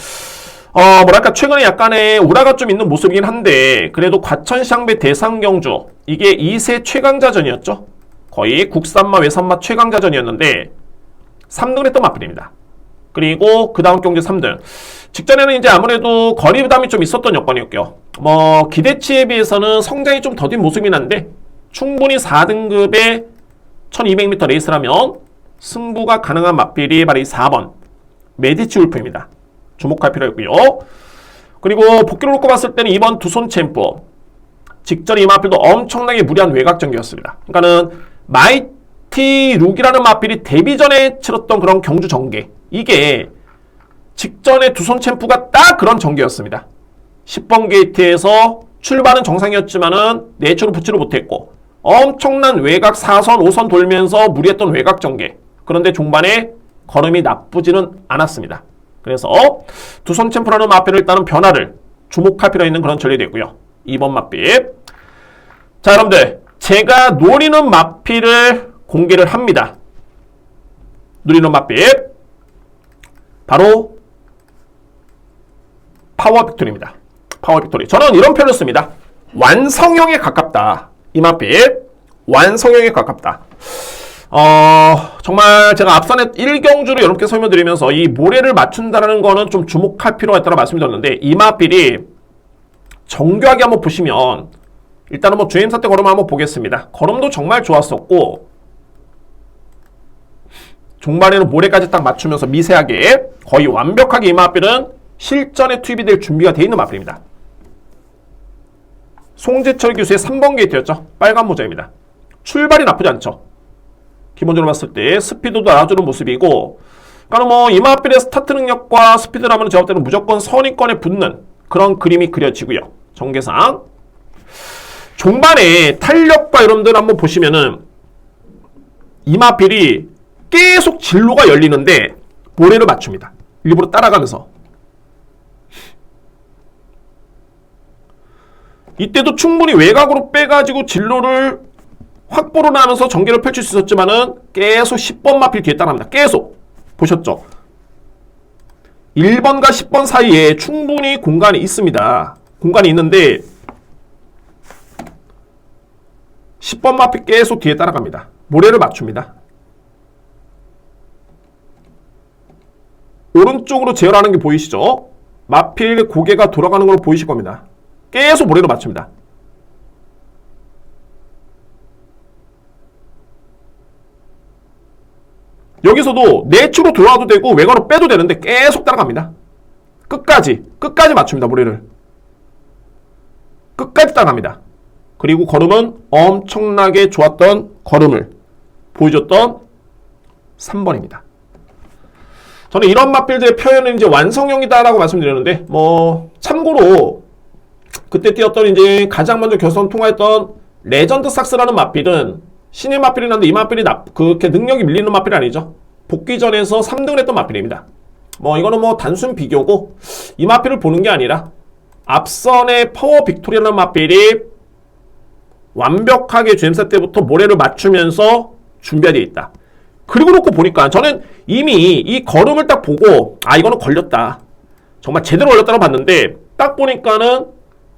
뭐랄까 최근에 약간의 우라가 좀 있는 모습이긴 한데 그래도 과천샹배 대상경주 이게 2세 최강자전이었죠. 거의 국산마 외산마 최강자전이었는데 3등을 했던 마필입니다. 그리고 그 다음 경주 3등. 직전에는 이제 아무래도 거리 부담이 좀 있었던 여건이었고요. 기대치에 비해서는 성장이 좀 더딘 모습이긴 한데 충분히 4등급의 1200m 레이스라면 승부가 가능한 마필이 바로 이 4번 메디치 울프입니다. 주목할 필요가 있고요. 그리고 복귀를 놓고 봤을 때는 이번 두손 챔프 직전에 이 마필도 엄청나게 무리한 외곽 전개였습니다. 그러니까는 마이티 룩이라는 마필이 데뷔 전에 치렀던 그런 경주 전개, 이게 직전에 두손 챔프가 딱 그런 전개였습니다. 10번 게이트에서 출발은 정상이었지만은 내추로 붙지를 못했고 엄청난 외곽 4선 5선 돌면서 무리했던 외곽 전개. 그런데 종반에 걸음이 나쁘지는 않았습니다. 그래서 두손 챔프라는 마필을 일단은 변화를 주목할 필요 있는 그런 전략이 되고요. 2번 마필. 자, 여러분들 제가 노리는 마필을 공개를 합니다. 노리는 마필 바로 파워 빅토리입니다. 파워 빅토리. 저는 이런 표현을 씁니다. 완성형에 가깝다. 이 마필 완성형에 가깝다. 정말 제가 앞선에 1경주로 여러분께 설명드리면서 이 모래를 맞춘다는 거는 좀 주목할 필요가 있다고 말씀드렸는데 이 마필이 정교하게 한번 보시면 일단은 주행사 때 걸음을 한번 보겠습니다. 걸음도 정말 좋았었고 종반에는 모래까지 딱 맞추면서 미세하게 거의 완벽하게 이 마필은 실전에 투입이 될 준비가 되어 있는 마필입니다. 송재철 교수의 3번 게이트였죠. 빨간 모자입니다. 출발이 나쁘지 않죠. 기본적으로 봤을 때 스피드도 알아주는 모습이고, 그러니까 이 마필의 스타트 능력과 스피드라면 제가 볼 때는 무조건 선위권에 붙는 그런 그림이 그려지고요. 전개상 종반에 탄력과 여러분들 한번 보시면은 이 마필이 계속 진로가 열리는데 모래를 맞춥니다. 일부러 따라가면서. 이때도 충분히 외곽으로 빼가지고 진로를 확보를 하면서 전개를 펼칠 수 있었지만은 계속 10번 마필 뒤에 따라합니다. 계속. 보셨죠? 1번과 10번 사이에 충분히 공간이 있습니다. 공간이 있는데 10번 마필 계속 뒤에 따라갑니다. 모래를 맞춥니다. 오른쪽으로 제어하는 게 보이시죠? 마필 고개가 돌아가는 걸로 보이실 겁니다. 계속 모래를 맞춥니다. 여기서도 내추로 돌아와도 되고 외곽으로 빼도 되는데 계속 따라갑니다. 끝까지 맞춥니다. 모래를 끝까지 따라갑니다. 그리고 걸음은 엄청나게 좋았던 걸음을 보여줬던 3번입니다. 저는 이런 마필들의 표현은 이제 완성형이다라고 말씀드렸는데, 뭐 참고로 그때 뛰었던 이제 가장 먼저 결선 통과했던 레전드 삭스라는 마필은 신의 마필이 났는데 이 마필이 그렇게 능력이 밀리는 마필이 아니죠. 복귀전에서 3등을 했던 마필입니다. 뭐 이거는 뭐 단순 비교고, 이 마필을 보는 게 아니라 앞선의 파워 빅토리라는 마필이 완벽하게 GM사 때부터 모래를 맞추면서 준비되어 있다. 그리고 놓고 보니까 저는 이미 이 걸음을 딱 보고 이거는 걸렸다, 정말 제대로 걸렸다고 봤는데, 딱 보니까는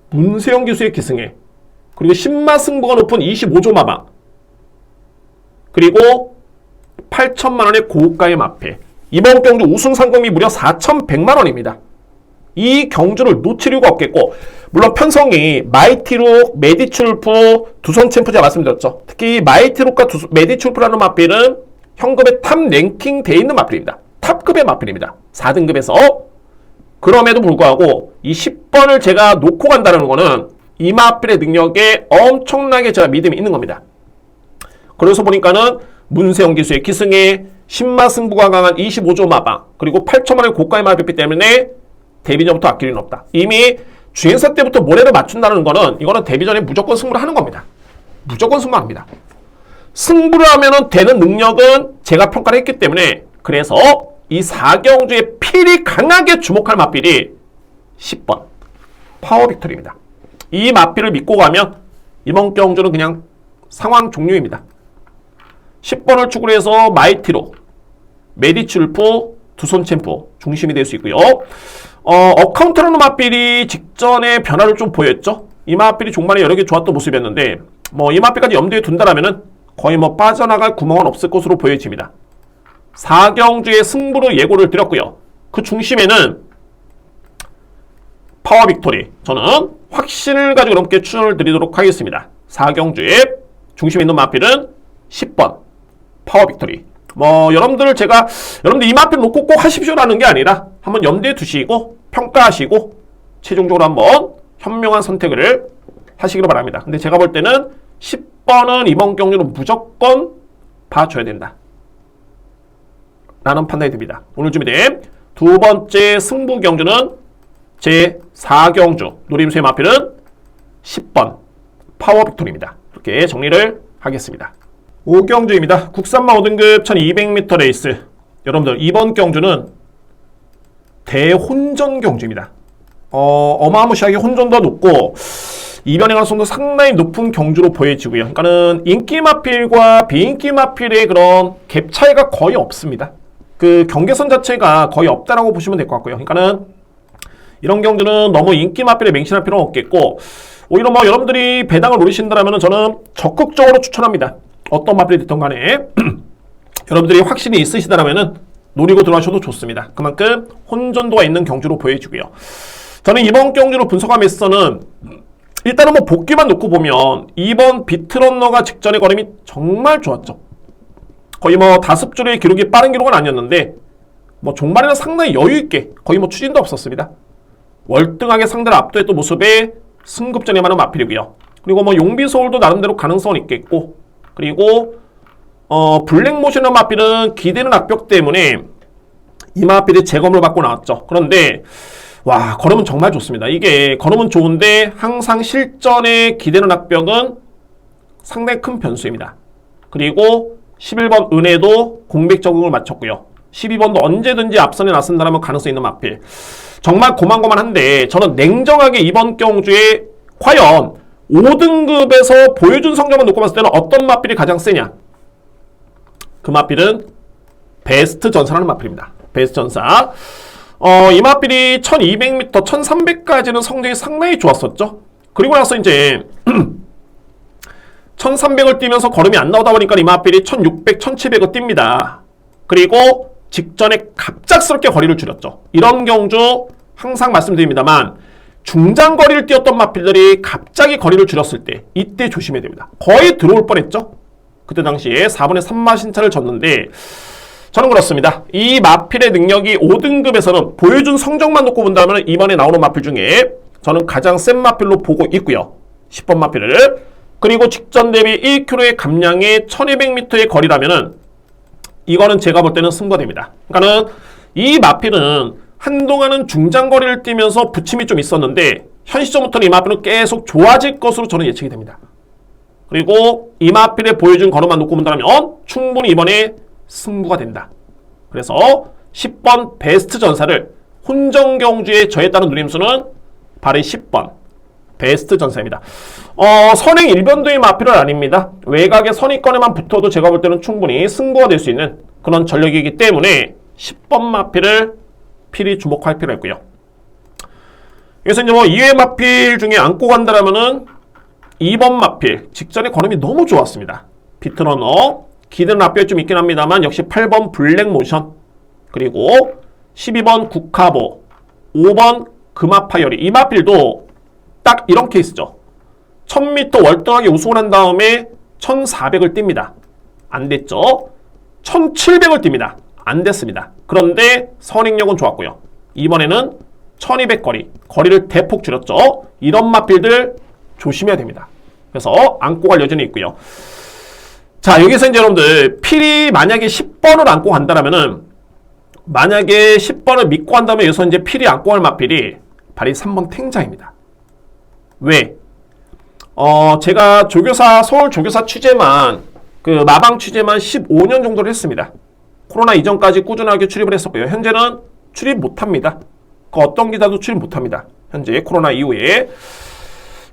문세영 기수의 기승에, 그리고 신마 승부가 높은 25조 마방, 그리고 8천만원의 고가의 마패, 이번 경주 우승 상금이 무려 4,100만원입니다. 이 경주를 놓칠 이유가 없겠고, 물론 편성이 마이티룩, 메디출프, 두선 챔프제가 말씀드렸죠. 특히 마이티룩과 메디출프라는 마필은 현금의 탑 랭킹 돼 있는 마필입니다. 탑급의 마필입니다. 4등급에서. 그럼에도 불구하고 이 10번을 제가 놓고 간다는 거는 이 마필의 능력에 엄청나게 제가 믿음이 있는 겁니다. 그래서 보니까는 문세영 기수의 기승에, 신마 승부가 강한 25조 마방, 그리고 8천만원의 고가의 마필이기 때문에 데뷔전부터 아낄 일은 없다. 이미 주행사 때부터 모래를 맞춘다는 거는, 이거는 데뷔전에 무조건 승부를 하는 겁니다. 무조건 승부합니다. 승부를 하면은 되는 능력은 제가 평가를 했기 때문에, 그래서 이 4경주의 필이 강하게 주목할 마필이 10번 파워 빅토리입니다. 이 마필을 믿고 가면 이번 경주는 그냥 상황 종료입니다. 10번을 축으로 해서 마이티로, 메디출프, 두손 챔프 중심이 될 수 있고요. 어카운트라는 마필이 직전에 변화를 좀 보였죠. 이 마필이 종말에 여러 개 좋았던 모습이었는데, 뭐 이 마필까지 염두에 둔다라면은 거의 뭐 빠져나갈 구멍은 없을 것으로 보여집니다. 4경주의 승부로 예고를 드렸고요. 그 중심에는 파워 빅토리, 저는 확신을 가지고 여러분께 추천을 드리도록 하겠습니다. 4경주의 중심에 있는 마필은 10번 파워 빅토리. 뭐 여러분들 이 마필 놓고 꼭 하십시오라는 게 아니라 한번 염두에 두시고 평가하시고 최종적으로 한번 현명한 선택을 하시기를 바랍니다. 근데 제가 볼 때는 10번은 이번 경주는 무조건 봐줘야 된다 라는 판단이 듭니다. 오늘 준비된 두 번째 승부 경주는 제 4경주 노림수의 마필은 10번 파워 빅토리입니다. 이렇게 정리를 하겠습니다. 5경주입니다. 국산마 5등급 1200m 레이스. 여러분들 이번 경주는 대혼전 경주입니다. 어마무시하게 혼전도 높고 이변의 가능성도 상당히 높은 경주로 보여지고요. 그러니까는 인기 마필과 비인기 마필의 그런 갭 차이가 거의 없습니다. 그 경계선 자체가 거의 없다라고 보시면 될 것 같고요. 그러니까는 이런 경주는 너무 인기 마필에 맹신할 필요는 없겠고, 오히려 뭐 여러분들이 배당을 노리신다면 저는 적극적으로 추천합니다. 어떤 마필이 됐던 간에 여러분들이 확신이 있으시다면 노리고 들어가셔도 좋습니다. 그만큼 혼전도가 있는 경주로 보여지고요. 저는 이번 경주로 분석함에서는 일단은 뭐 복귀만 놓고 보면 이번 비트런너가 직전의 걸음이 정말 좋았죠. 거의 뭐 5줄의 기록이 빠른 기록은 아니었는데 뭐 종말에는 상당히 여유있게 거의 뭐 추진도 없었습니다. 월등하게 상대를 압도했던 모습에 승급전에 많은 마필이고요. 그리고 뭐 용비서울도 나름대로 가능성은 있겠고, 그리고 블랙모션의 마필은 기대는 악벽 때문에 이 마필이 재검을 받고 나왔죠. 그런데 와, 걸음은 정말 좋습니다. 이게 걸음은 좋은데 항상 실전에 기대는 악벽은 상당히 큰 변수입니다. 그리고 11번 은혜도 공백 적응을 마쳤고요. 12번도 언제든지 앞선에 나선다면 가능성이 있는 마필. 정말 고만고만한데 저는 냉정하게 이번 경주에 과연 5등급에서 보여준 성적만 놓고 봤을 때는 어떤 마필이 가장 세냐? 그 마필은 베스트 전사라는 마필입니다. 베스트 전사. 이 마필이 1200m, 1300까지는 성적이 상당히 좋았었죠. 그리고 나서 이제 1300을 뛰면서 걸음이 안 나오다 보니까 이 마필이 1600, 1700을 뜁니다. 그리고 직전에 갑작스럽게 거리를 줄였죠. 이런 경주 항상 말씀드립니다만 중장거리를 뛰었던 마필들이 갑자기 거리를 줄였을 때 이때 조심해야 됩니다. 거의 들어올 뻔했죠. 그때 당시에 4분의 3마신차를 졌는데 저는 그렇습니다. 이 마필의 능력이 5등급에서는 보여준 성적만 놓고 본다면 이번에 나오는 마필 중에 저는 가장 센 마필로 보고 있고요. 10번 마필을. 그리고 직전 대비 1km의 감량에 1200m의 거리라면은 이거는 제가 볼 때는 승부가 됩니다. 그러니까는 이 마필은 한동안은 중장거리를 뛰면서 부침이 좀 있었는데 현 시점부터는 이 마필은 계속 좋아질 것으로 저는 예측이 됩니다. 그리고 이 마필에 보여준 걸음만 놓고 본다면 충분히 이번에 승부가 된다. 그래서 10번 베스트 전사를 혼정경주에 저에 따른 누림수는 바로 10번 베스트 전사입니다. 선행 일변도의 마필은 아닙니다. 외곽의 선위권에만 붙어도 제가 볼 때는 충분히 승부가 될 수 있는 그런 전력이기 때문에 10번 마필을 필히 주목할 필요가 있고요. 그래서 이제 2회 마필 중에 안고 간다라면은 2번 마필 직전에 걸음이 너무 좋았습니다. 비트러너 기드는 앞에 좀 있긴 합니다만 역시 8번 블랙모션 그리고 12번 국카보 5번 금화파열이 이 마필도 딱 이런 케이스죠. 1000m 월등하게 우승을 한 다음에 1400을 띱니다. 안 됐죠. 1700을 띱니다. 안 됐습니다. 그런데 선행력은 좋았고요. 이번에는 1200 거리를 대폭 줄였죠. 이런 마필들 조심해야 됩니다. 그래서 안고 갈 여전히 있고요. 자, 여기서 이제 여러분들 필이 만약에 10번을 안고 간다라면은 만약에 10번을 믿고 한다면 여기서 이제 필이 안고 갈 마필이 바로 3번 탱자입니다. 왜? 제가 조교사 서울 조교사 취재만 그 마방 취재만 15년 정도를 했습니다. 코로나 이전까지 꾸준하게 출입을 했었고요. 현재는 출입 못합니다. 그 어떤 기자도 출입 못합니다. 현재 코로나 이후에.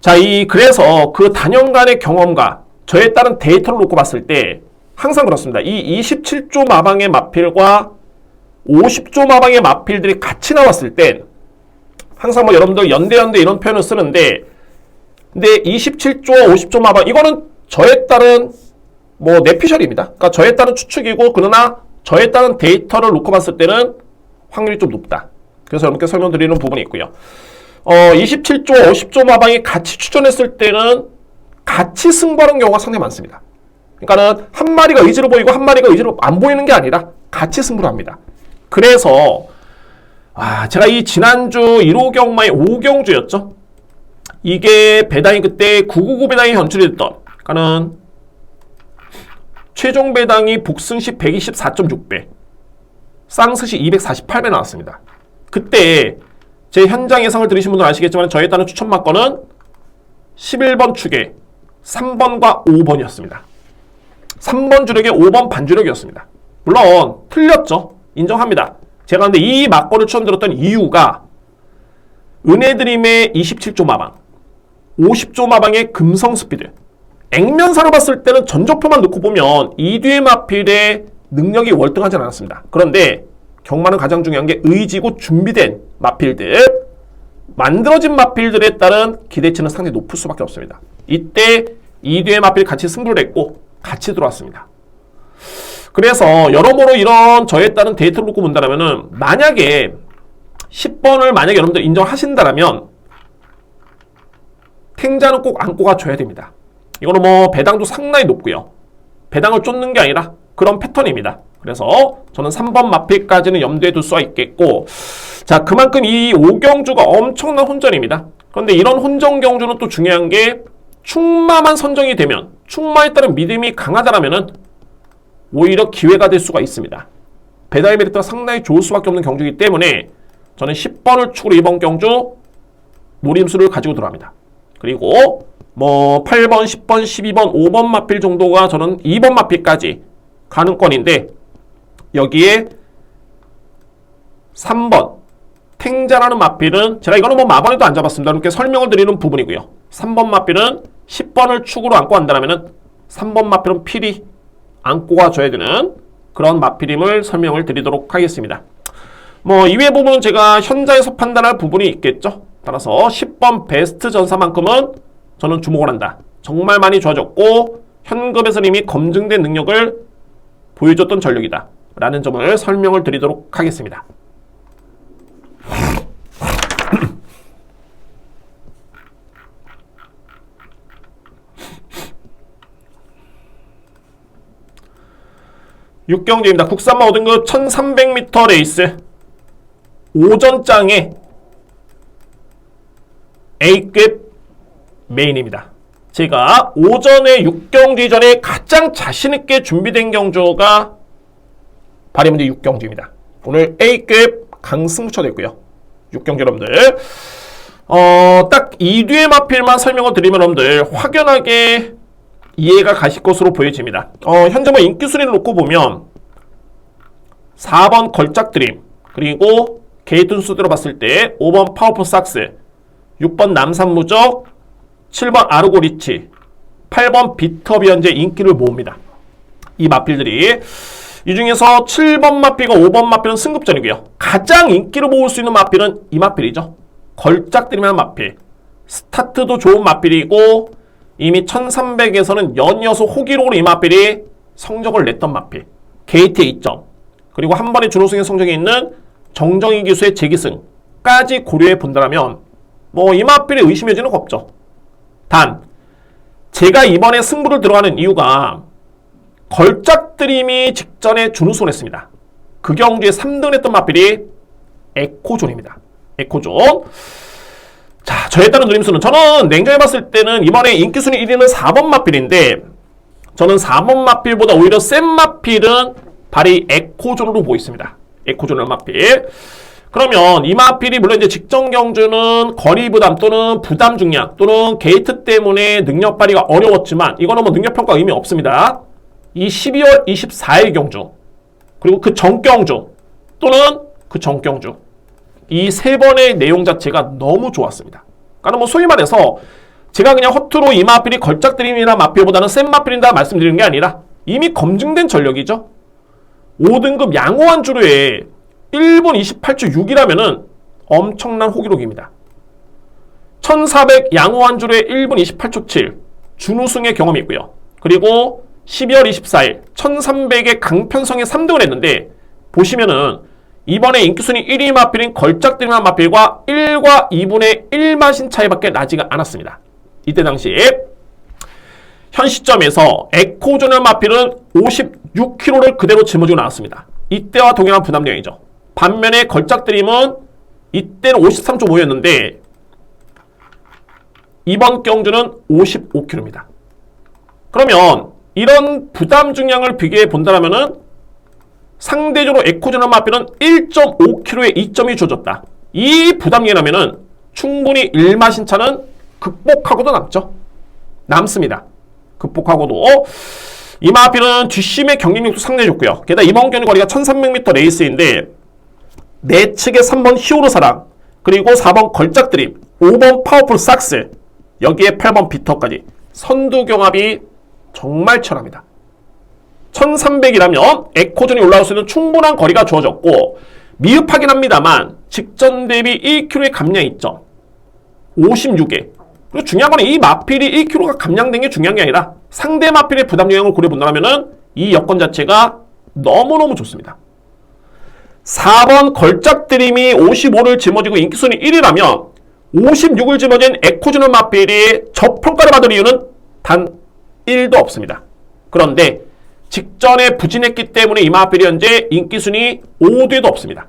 자, 그래서 그 단연간의 경험과 저에 따른 데이터를 놓고 봤을 때 항상 그렇습니다. 이 27조 마방의 마필과 50조 마방의 마필들이 같이 나왔을 땐 항상 여러분들 연대 이런 표현을 쓰는데 근데 27조와 50조 마방 이거는 저에 따른 내피셜입니다. 그러니까 저에 따른 추측이고 그러나 저에 따른 데이터를 놓고 봤을 때는 확률이 좀 높다. 그래서 여러분께 설명드리는 부분이 있고요. 27조, 50조 마방이 같이 추천했을 때는 같이 승부하는 경우가 상당히 많습니다. 그러니까는 한 마리가 의지로 보이고 한 마리가 의지로 안 보이는 게 아니라 같이 승부를 합니다. 그래서 제가 이 지난주 1호 경마의 5경주였죠. 이게 배당이 그때 999 배당이 현출이 됐던 그러니까는 최종 배당이 복승시 124.6배 쌍스시 248배 나왔습니다. 그때 제 현장 예상을 들으신 분들은 아시겠지만 저에 따른 추천 막건은 11번 축에 3번과 5번이었습니다. 3번 주력에 5번 반주력이었습니다. 물론 틀렸죠. 인정합니다. 제가 근데 이 막건을 추천드렸던 이유가 은혜드림의 27조 마방 50조 마방의 금성스피드 액면사로 봤을 때는 전적표만 놓고 보면 이 뒤의 마필의 능력이 월등하지 않았습니다. 그런데 경마는 가장 중요한 게 의지고 준비된 마필들 만들어진 마필들에 따른 기대치는 상당히 높을 수밖에 없습니다. 이때 이 뒤의 마필 같이 승부를 했고 같이 들어왔습니다. 그래서 여러모로 이런 저에 따른 데이터를 놓고 본다면 만약에 10번을 만약에 여러분들 인정하신다면 탱자는 꼭 안고 가줘야 됩니다. 이거는 배당도 상당히 높고요. 배당을 쫓는 게 아니라 그런 패턴입니다. 그래서 저는 3번 마필까지는 염두에 둘 수가 있겠고 자 그만큼 이 5경주가 엄청난 혼전입니다. 그런데 이런 혼전 경주는 또 중요한 게 충마만 선정이 되면 충마에 따른 믿음이 강하다라면은 오히려 기회가 될 수가 있습니다. 배당의 메리트가 상당히 좋을 수밖에 없는 경주이기 때문에 저는 10번을 축으로 이번 경주 노림수를 가지고 들어갑니다. 그리고 8번, 10번, 12번, 5번 마필 정도가 저는 2번 마필까지 가능권인데 여기에 3번 탱자라는 마필은 제가 이거는 마번에도 안 잡았습니다. 이렇게 설명을 드리는 부분이고요. 3번 마필은 10번을 축으로 안고 간다면 3번 마필은 필히 안고 가줘야 되는 그런 마필임을 설명을 드리도록 하겠습니다. 이외 부분은 제가 현장에서 판단할 부분이 있겠죠. 따라서 10번 베스트 전사만큼은 저는 주목을 한다. 정말 많이 좋아졌고 현급에서 이미 검증된 능력을 보여줬던 전력이다 라는 점을 설명을 드리도록 하겠습니다. 육경주입니다. 국산마 5등급 1300m 레이스 오전장의 A급 메인입니다. 제가 오전에 6경주 전에 가장 자신있게 준비된 경주가 바리문제 6경주입니다. 오늘 A급 강승부처 됐고요. 6경주 여러분들 딱 2뒤의 마필만 설명을 드리면 여러분들 확연하게 이해가 가실 것으로 보여집니다. 현재 뭐 인기 순위를 놓고 보면 4번 걸작드림, 그리고 게이트 수대로 봤을 때 5번 파워풀 삭스, 6번 남산무적, 7번 아르고리치, 8번 비터비 현재 인기를 모읍니다. 이 마필들이 이 중에서 7번 마필과 5번 마필은 승급전이고요. 가장 인기를 모을 수 있는 마필은 이 마필이죠. 걸작드림이라는 마필. 스타트도 좋은 마필이고 이미 1300에서는 연이어서 호기록으로 이 마필이 성적을 냈던 마필. 게이트의 2점. 그리고 한 번의 준우승의 성적이 있는 정정희 기수의 재기승까지 고려해 본다면 뭐 이 마필의 의심의 여지는 없죠. 단 제가 이번에 승부를 들어가는 이유가 걸작드림이 직전에 준우승을 했습니다. 그 경주에 3등을 했던 마필이 에코존입니다. 에코존. 자, 저에 따른 누림수는 저는 냉정히 봤을 때는 이번에 인기순위 1위는 4번 마필인데 저는 4번 마필보다 오히려 센 마필은 바리 에코존으로 보있습니다. 에코존의 마필. 그러면 이 마필이 물론 이제 직전 경주는 거리 부담 또는 부담 중량 또는 게이트 때문에 능력 발휘가 어려웠지만 이거는 뭐 능력 평가 의미 없습니다. 이 12월 24일 경주 그리고 그 전 경주 또는 그 전 경주 이 세 번의 내용 자체가 너무 좋았습니다. 그러니까 뭐 소위 말해서 제가 그냥 허투루 이 마필이 걸작드림이나 마필보다는 센 마필이다 말씀드리는 게 아니라 이미 검증된 전력이죠. 5등급 양호한 주류에 1분 28초 6이라면은 엄청난 호기록입니다. 1400 양호한 주류에 1분 28초 7 준우승의 경험이 있고요. 그리고 12월 24일 1300의 강편성에 3등을 했는데 보시면은 이번에 인기순위 1위 마필인 걸작드림한 마필과 1과 2분의 1마신 차이밖에 나지가 않았습니다. 이때 당시에 현 시점에서 에코존의 마필은 56kg를 그대로 짊어지고 나왔습니다. 이때와 동일한 부담량이죠. 반면에 걸작드림은 이때는 53.5였는데 이번 경주는 55kg입니다. 그러면 이런 부담 중량을 비교해 본다면은 상대적으로 에코존의 마필은 1.5kg의 이점이 주어졌다. 이 부담량이라면은 충분히 일마신차는 극복하고도 남죠. 남습니다. 극복하고도 이 마필은 뒷심의 경쟁력도 상당히 좋고요. 게다가 이번 경주 거리가 1300m 레이스인데 내측의 3번 히오르사랑 그리고 4번 걸작드림 5번 파워풀 삭스 여기에 8번 비터까지 선두경합이 정말 치열합니다. 1300이라면 에코존이 올라올 수 있는 충분한 거리가 주어졌고 미흡하긴 합니다만 직전 대비 1kg의 감량이 있죠. 56에. 그리고 중요한 건 이 마필이 1kg가 감량된 게 중요한 게 아니라 상대 마필의 부담 영향을 고려해본다면 이 여건 자체가 너무너무 좋습니다. 4번 걸작드림이 55를 짊어지고 인기순위 1위라면 56을 짊어진 에코존의 마필이 저평가를 받을 이유는 단 1도 없습니다. 그런데 직전에 부진했기 때문에 이 마필이 현재 인기순위 5뒤에도 없습니다.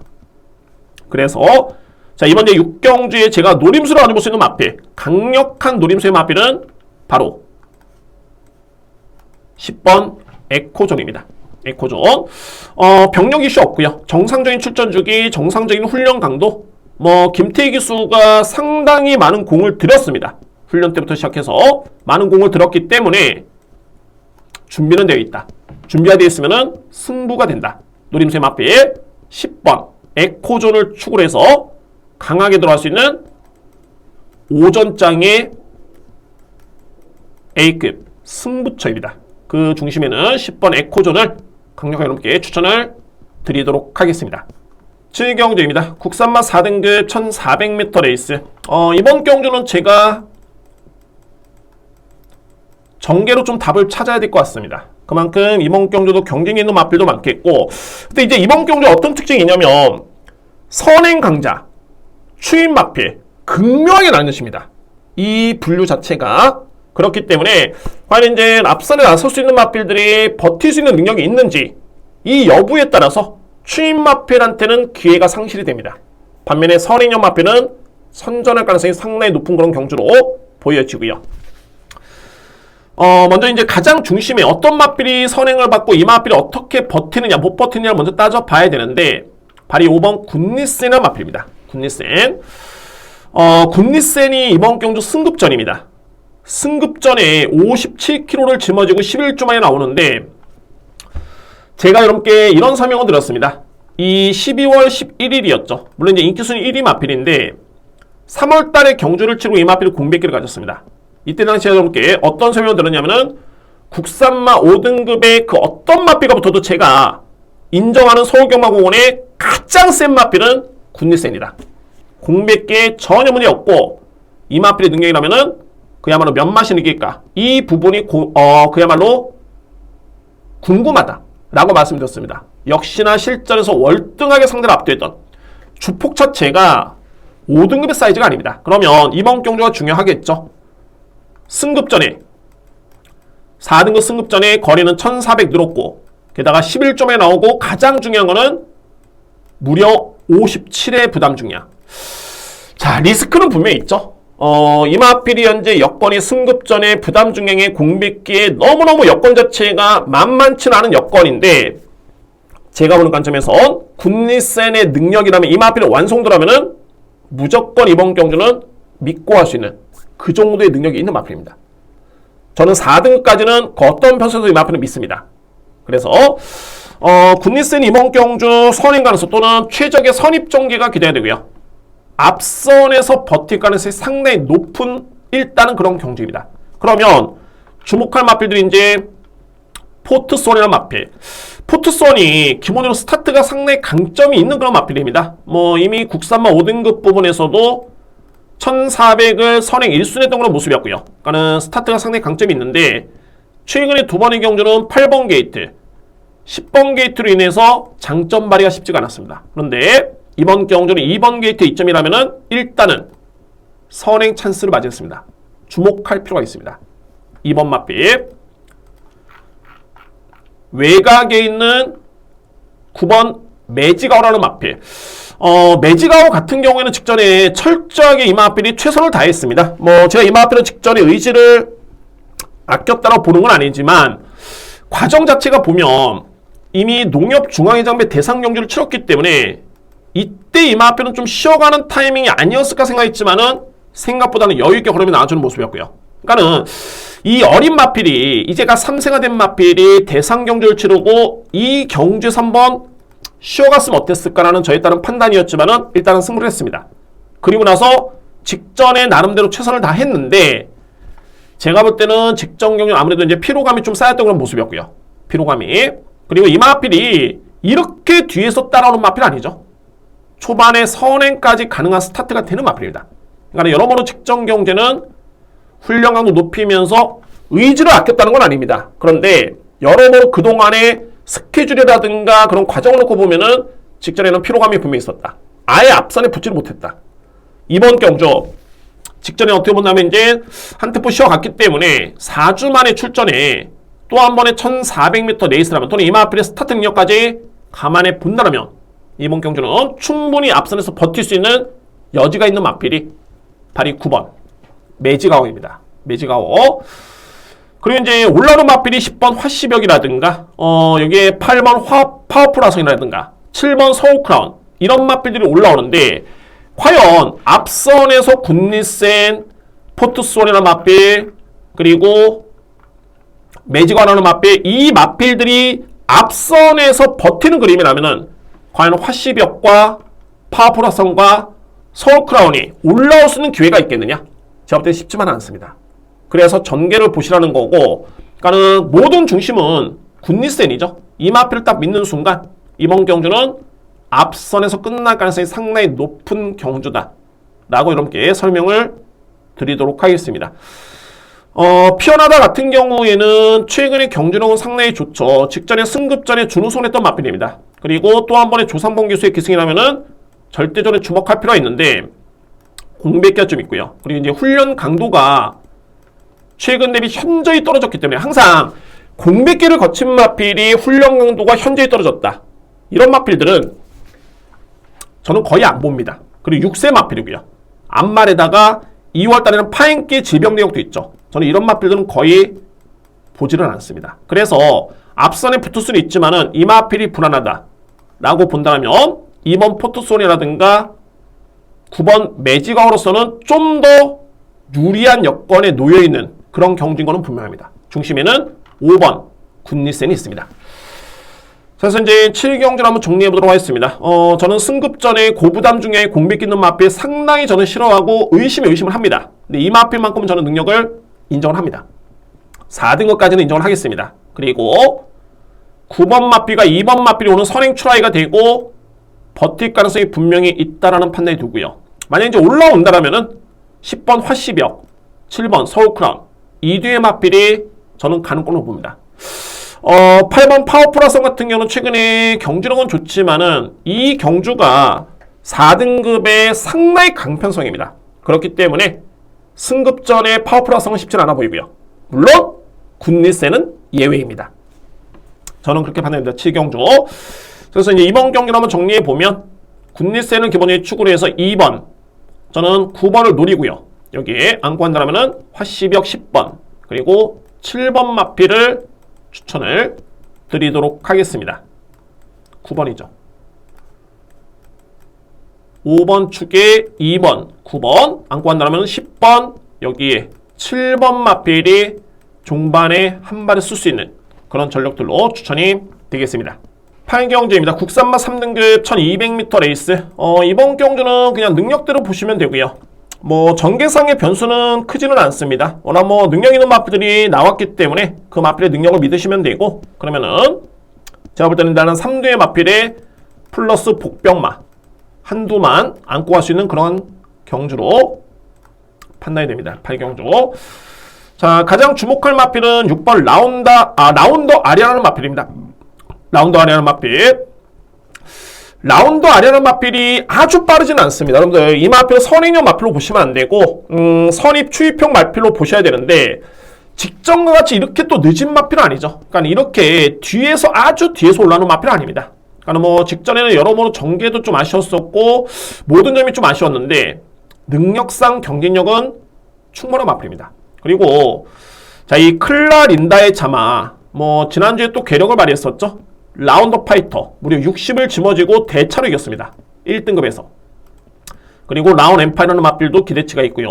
그래서 자 이번 이제 6경주에 제가 노림수로 가져볼 수 있는 마필 강력한 노림수의 마필은 바로 10번 에코존입니다. 에코존 병력 이슈 없고요. 정상적인 출전 주기, 정상적인 훈련 강도 뭐 김태희 기수가 상당히 많은 공을 들였습니다. 훈련 때부터 시작해서 많은 공을 들었기 때문에 준비는 되어 있다. 준비가 되어 있으면 승부가 된다. 노림수의 마필 10번 에코존을 축으로 해서 강하게 들어갈 수 있는 오전장의 A급 승부처입니다. 그 중심에는 10번 에코존을 강력하게 여러분께 추천을 드리도록 하겠습니다. 7경주입니다. 국산마 4등급 1400m 레이스. 이번 경주는 제가 전개로 좀 답을 찾아야 될 것 같습니다. 그만큼 이번 경주도 경쟁이 있는 마필도 많겠고, 근데 이제 이번 경주 어떤 특징이 있냐면 선행 강자, 추임 마필 극명하게 나뉘십니다. 이 분류 자체가. 그렇기 때문에 과연 이제 앞선에 나설 수 있는 마필들이 버틸 수 있는 능력이 있는지, 이 여부에 따라서 추임 마필한테는 기회가 상실이 됩니다. 반면에 선행형 마필은 선전할 가능성이 상당히 높은 그런 경주로 보여지고요. 먼저 이제 가장 중심에 어떤 마필이 선행을 받고 이 마필이 어떻게 버티느냐 못 버티느냐를 먼저 따져봐야 되는데, 바로 5번 굿니센이라는 마필입니다. 굿니센. 굿니센이 이번 경주 승급전입니다. 승급전에 57kg를 짊어지고 11주 만에 나오는데, 제가 여러분께 이런 설명을 드렸습니다. 이 12월 11일이었죠. 물론 이제 인기순위 1위 마필인데 3월 달에 경주를 치르고 이 마필이 공백기를 가졌습니다. 이때 당시에 여러분께 어떤 설명을 드렸냐면은 국산마 5등급의 그 어떤 마필과 붙어도 제가 인정하는 서울경마공원의 가장 센 마필은 굿니센이다. 공백기에 전혀 문제 없고 이 마필의 능력이라면은 그야말로 몇 맛이 이길까? 이 부분이 그야말로 궁금하다 라고 말씀드렸습니다. 역시나 실전에서 월등하게 상대를 압도했던 주폭 자체가 5등급의 사이즈가 아닙니다. 그러면 이번 경주가 중요하겠죠. 승급전에 4등급 승급전에 거리는 1400 늘었고 게다가 11점에 나오고 가장 중요한 거는 무려 57의 부담 중량. 자, 리스크는 분명히 있죠. 이 마필이 현재 여건이 승급전에 부담 중량의 공백기에 너무너무 여건 자체가 만만치 않은 여건인데, 제가 보는 관점에서 굿니센의 능력이라면 이 마필의 완성도라면은 무조건 이번 경주는 믿고 할 수 있는 그 정도의 능력이 있는 마필입니다. 저는 4등급까지는 그 어떤 편에서도 이 마필은 믿습니다. 그래서 굿니센 이번 경주 선행 가능성 또는 최적의 선입 전개가 기대가 되고요. 앞선에서 버틸 가능성이 상당히 높은 일단은 그런 경주입니다. 그러면 주목할 마필들이 이제 포트손이라는 마필. 포트손이 기본적으로 스타트가 상당히 강점이 있는 그런 마필입니다. 이미 국산마 5등급 부분에서도 1400을 선행 1순위 했던 그런 모습이었고요. 그러니까는 스타트가 상당히 강점이 있는데, 최근에 두 번의 경주는 8번 게이트, 10번 게이트로 인해서 장점 발휘가 쉽지가 않았습니다. 그런데 이번 경주는 2번 게이트 이점이라면은 일단은 선행 찬스를 맞이했습니다. 주목할 필요가 있습니다. 2번 마필. 외곽에 있는 9번 매지가오라는 마필. 매지가오 같은 경우에는 직전에 철저하게 이 마필이 최선을 다했습니다. 제가 이 마필은 직전에 의지를 아꼈다고 보는 건 아니지만 과정 자체가 보면 이미 농협 중앙회장배 대상 경주를 치렀기 때문에 이때 이 마필은 좀 쉬어가는 타이밍이 아니었을까 생각했지만은 생각보다는 여유있게 걸음이 나와주는 모습이었고요. 그러니까는 이 어린 마필이 이제가 3세가 된 마필이 대상 경주를 치르고 이 경주에서 한번 쉬어갔으면 어땠을까라는 저에 따른 판단이었지만은 일단은 승부를 했습니다. 그리고 나서 직전에 나름대로 최선을 다했는데, 제가 볼 때는 직전 경주 아무래도 이제 피로감이 좀 쌓였던 그런 모습이었고요. 피로감이. 그리고 이 마필이 이렇게 뒤에서 따라오는 마필 아니죠. 초반에 선행까지 가능한 스타트가 되는 마필입니다. 그러니까 여러모로 직전 경제는 훈련강도 높이면서 의지를 아꼈다는 건 아닙니다. 그런데 여러모로 그동안의 스케줄이라든가 그런 과정을 놓고 보면은 직전에는 피로감이 분명히 있었다. 아예 앞선에 붙지를 못했다. 이번 경주 직전에 어떻게 본다면 이제 한 템포 쉬어갔기 때문에 4주 만에 출전에 또 한 번에 1400m 레이스라면 또는 이 마필의 스타트 능력까지 감안해 본다면 이번 경주는 충분히 앞선에서 버틸 수 있는 여지가 있는 마필이 바로 9번 매지가오입니다. 매지가오. 그리고 이제 올라오는 마필이 10번 화시벽이라든가 여기에 8번 파워풀화성이라든가 7번 서울크라운 이런 마필들이 올라오는데, 과연 앞선에서 굿니센, 포트스원이라는 마필, 그리고 매지가오라는 마필, 이 마필들이 앞선에서 버티는 그림이라면은 과연 화시벽과 파워풀화성과 서울크라운이 올라올 수 있는 기회가 있겠느냐? 제가 볼 때 쉽지만은 않습니다. 그래서 전개를 보시라는 거고, 그러니까는 모든 중심은 굿니센이죠. 이 마필을 딱 믿는 순간 이번 경주는 앞선에서 끝날 가능성이 상당히 높은 경주다 라고 여러분께 설명을 드리도록 하겠습니다. 피어나다 같은 경우에는 최근에 경주력은 상당히 좋죠. 직전에 승급전에 준우승했던 마필입니다. 그리고 또 한 번의 조삼봉 기수의 기승이라면은 절대전에 주목할 필요가 있는데 공백기가 좀 있고요. 그리고 이제 훈련 강도가 최근 대비 현저히 떨어졌기 때문에 항상 공백기를 거친 마필이 훈련 강도가 현저히 떨어졌다. 이런 마필들은 저는 거의 안 봅니다. 그리고 6세 마필이고요. 앞말에다가 2월달에는 파행기 질병 내역도 있죠. 저는 이런 마필들은 거의 보지는 않습니다. 그래서 앞선에 붙을 수는 있지만은 이 마필이 불안하다 라고 본다면 2번 포토손이라든가 9번 매직아우로서는 좀 더 유리한 여건에 놓여있는 그런 경주인 거는 분명합니다. 중심에는 5번 굿니센이 있습니다. 그래서 이제 7경주를 한번 정리해보도록 하겠습니다. 저는 승급전에 고부담 중에 공백 있는 마필 상당히 저는 싫어하고 의심을 합니다. 근데 이 마필만큼은 저는 능력을 인정을 합니다. 4등급까지는 인정을 하겠습니다. 그리고 9번 마필과 2번 마필이 오는 선행 출하이가 되고 버틸 가능성이 분명히 있다라는 판단이 두고요. 만약 이제 올라온다라면은 10번 화시벽, 7번 서울크라운 이 뒤의 마필이 저는 가는 걸로 봅니다. 8번 파워풀화성 같은 경우는 최근에 경주력은 좋지만은 이 경주가 4등급의 상당히 강편성입니다. 그렇기 때문에 승급전의 파워풀화성은 쉽지는 않아 보이고요. 물론 굿니센은 예외입니다. 저는 그렇게 판단합니다. 7경주. 그래서 이제 이번 경기를 한번 정리해 보면 굿니센은 기본적으로 축으로 해서 2번, 저는 9번을 노리고요. 여기에 안고 한다면은 화시벽 10번 그리고 7번 마필을 추천을 드리도록 하겠습니다. 9번이죠. 5번 축에 2번, 9번 안고 한다면 10번 여기에 7번 마필이 종반에 한 발을 쓸 수 있는 그런 전력들로 추천이 되겠습니다. 8경주입니다. 국산마 3등급 1200m 레이스. 이번 경주는 그냥 능력대로 보시면 되고요. 뭐 전개상의 변수는 크지는 않습니다. 워낙 뭐 능력 있는 마필들이 나왔기 때문에 그 마필의 능력을 믿으시면 되고, 그러면은 제가 볼 때는 나는 3두의 마필에 플러스 복병마 한두만 안고 갈 수 있는 그런 경주로 판단이 됩니다. 8경주. 자, 가장 주목할 마필은 6번 라운더 아리아라는 마필입니다. 라운더 아리아라는 마필. 라운더 아리아라는 마필이 아주 빠르지는 않습니다. 여러분들 이 마필은 선행형 마필로 보시면 안 되고 선입 추입형 마필로 보셔야 되는데 직전과 같이 이렇게 또 늦은 마필은 아니죠. 그러니까 이렇게 뒤에서 아주 뒤에서 올라오는 마필은 아닙니다. 그러니까 뭐 직전에는 여러모로 전개도 좀 아쉬웠었고 모든 점이 좀 아쉬웠는데 능력상 경쟁력은 충분한 마필입니다. 그리고 자, 이 클라린다의 자마 뭐 지난주에 또 괴력을 발휘했었죠. 라운더 파이터 무려 60을 짊어지고 대차로 이겼습니다. 1등급에서. 그리고 라운 엠파이라는 마필도 기대치가 있고요.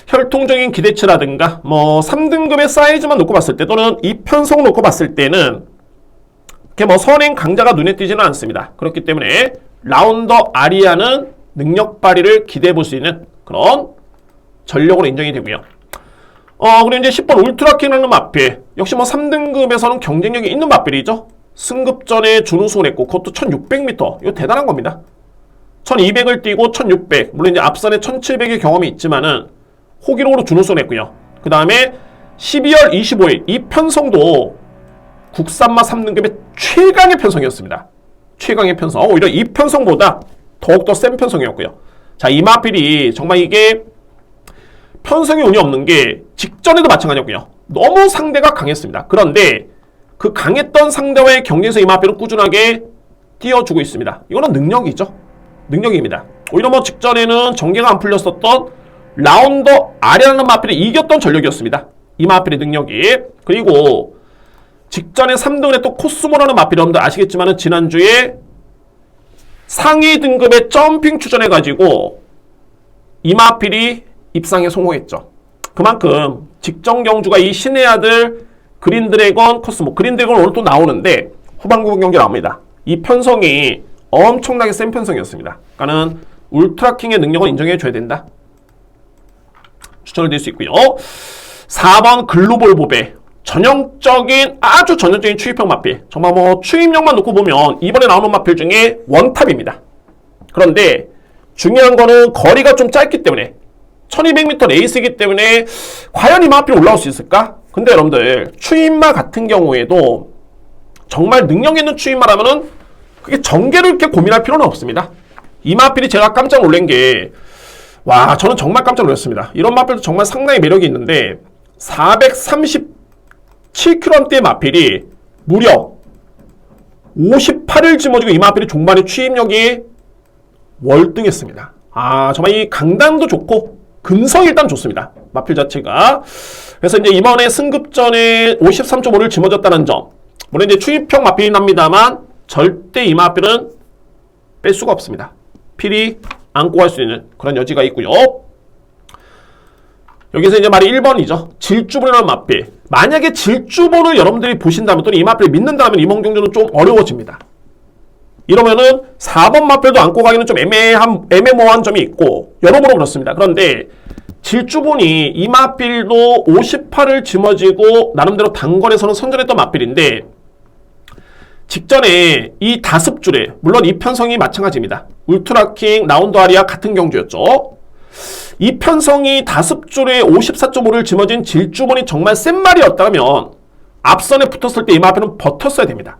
혈통적인 기대치라든가 뭐 3등급의 사이즈만 놓고 봤을 때 또는 이 편성 놓고 봤을 때는 이렇게 뭐 선행 강자가 눈에 띄지는 않습니다. 그렇기 때문에 라운더 아리아는 능력 발휘를 기대해 볼 수 있는 그런 전력으로 인정이 되고요. 그리고 이제 10번 울트라킹이라는 마필 역시 뭐 3등급에서는 경쟁력이 있는 마필이죠. 승급전에 준우승을 했고 그것도 1600m. 이거 대단한 겁니다. 1200을 뛰고 1600. 물론 이제 앞선에 1700의 경험이 있지만은 호기록으로 준우승을 했고요. 그 다음에 12월 25일 이 편성도 국산마 3등급의 최강의 편성이었습니다. 최강의 편성. 오히려 이 편성보다 더욱더 센 편성이었고요. 자, 이 마필이 정말 이게 편성이 운이 없는 게 직전에도 마찬가지였고요. 너무 상대가 강했습니다. 그런데 그 강했던 상대와의 경쟁에서 이 마필은 꾸준하게 띄워주고 있습니다. 이거는 능력이죠. 능력입니다. 오히려 뭐 직전에는 전개가 안 풀렸었던 라운더 아리아라는 마필이 이겼던 전력이었습니다. 이 마필의 능력이. 그리고 직전에 3등을 했던 코스모라는 마필 여러분들 아시겠지만 지난주에 상위 등급의 점핑 추전해가지고 이 마필이 입상에 성공했죠. 그만큼 직전 경주가 이 신의 아들 그린드래곤 코스모, 그린드래곤 오늘 또 나오는데 후반부 경기 나옵니다. 이 편성이 엄청나게 센 편성이었습니다. 그러니까는 울트라킹의 능력을 인정해줘야 된다. 추천을 드릴 수 있고요. 4번 글로벌 보배. 전형적인 아주 전형적인 추입형 마필. 정말 뭐 추입력만 놓고 보면 이번에 나오는 마필 중에 원탑입니다. 그런데 중요한 거는 거리가 좀 짧기 때문에 1200m 레이스이기 때문에 과연 이 마필 올라올 수 있을까? 근데 여러분들 추임마 같은 경우에도 정말 능력 있는 추임마라면은 그게 전개를 이렇게 고민할 필요는 없습니다. 이 마필이 제가 깜짝 놀란 게, 와, 저는 정말 깜짝 놀랐습니다. 이런 마필도 정말 상당히 매력이 있는데 437kg대의 마필이 무려 58을 짊어지고 이 마필이 종반의 취임력이 월등했습니다. 아, 정말 이 강단도 좋고 근성이 일단 좋습니다. 마필 자체가. 그래서 이제 이번에 승급전에 53.5를 짊어졌다는 점. 물론 이제 추입형 마필이 납니다만 절대 이 마필은 뺄 수가 없습니다. 필히 안고 갈 수 있는 그런 여지가 있고요. 여기서 이제 말이 1번이죠. 질주본이라는 마필. 만약에 질주본을 여러분들이 보신다면 또는 이 마필을 믿는다면 이번 경주는 좀 어려워집니다. 이러면은 4번 마필도 안고 가기는 좀 애매모호한 점이 있고 여러모로 그렇습니다. 그런데 질주본이 이 마필도 58을 짊어지고 나름대로 단거리에서는 선전했던 마필인데 직전에 이 다습줄에 물론 이 편성이 마찬가지입니다. 울트라킹, 라운드 아리아 같은 경주였죠. 이 편성이 다습줄에 54.5를 짊어진 질주본이 정말 센 말이었다면 앞선에 붙었을 때 이 마필은 버텼어야 됩니다.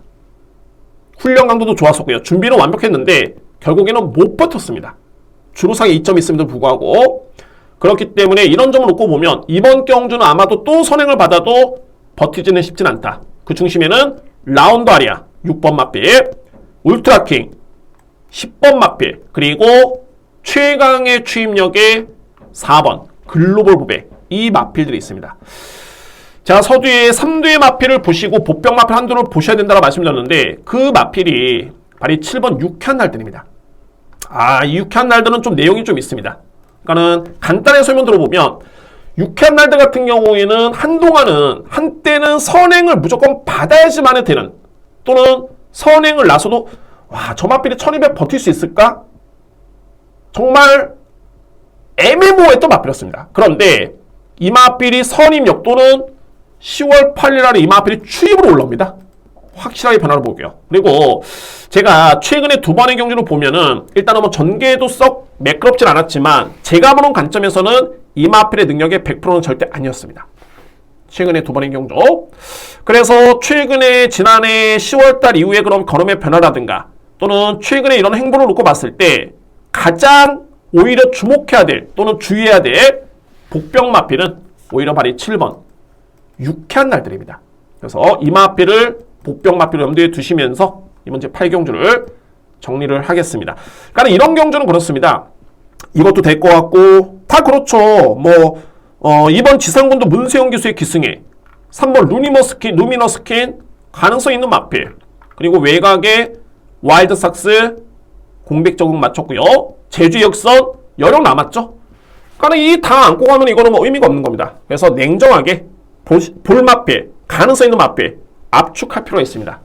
훈련 강도도 좋았었고요. 준비는 완벽했는데 결국에는 못 버텼습니다. 주루상에 2점이 있음에도 불구하고. 그렇기 때문에 이런 점을 놓고 보면 이번 경주는 아마도 또 선행을 받아도 버티지는 쉽진 않다. 그 중심에는 라운드 아리아 6번 마필, 울트라킹 10번 마필, 그리고 최강의 추임력의 4번 글로벌 부배, 이 마필들이 있습니다. 제가 서두에 3두의 마필을 보시고 보병 마필 한두를 보셔야 된다고 말씀드렸는데 그 마필이 바로 7번 유쾌한 날들입니다. 아, 이 유쾌한 날들은 좀 내용이 좀 있습니다. 그러니까는 간단하게 설명 들어보면 유쾌한 날들 같은 경우에는 한때는 선행을 무조건 받아야지만 되는, 또는 선행을 나서도 와, 저 마필이 1200 버틸 수 있을까? 정말 애매모호했던 마필이었습니다. 그런데 이 마필이 선임역 또는 10월 8일날에 이 마필이 추입으로 올라옵니다. 확실하게 변화를 보고요. 그리고 제가 최근에 두 번의 경주를 보면은 일단은 뭐 전개도 썩 매끄럽진 않았지만 제가 보는 관점에서는 이 마필의 능력의 100%는 절대 아니었습니다. 최근에 두 번의 경주. 그래서 최근에 지난해 10월달 이후에 그럼 걸음의 변화라든가 또는 최근에 이런 행보를 놓고 봤을 때 가장 오히려 주목해야 될 또는 주의해야 될 복병 마필은 오히려 바로 7번 유쾌한 날들입니다. 그래서 이 마필을 복병 마필을 염두에 두시면서 이번 제 8경주를 정리를 하겠습니다. 그러니까 이런 경주는 그렇습니다. 이것도 될 것 같고 다 그렇죠. 이번 지상군도 문세영 기수의 기승에 3번 루미너스킨 가능성 있는 마필, 그리고 외곽에 와일드삭스 공백 적응 맞췄고요. 제주 역선 여력 남았죠. 그러니까 이 다 안고 가면 이거는 뭐 의미가 없는 겁니다. 그래서 냉정하게 볼 마필, 가능성 있는 마필 압축할 필요가 있습니다.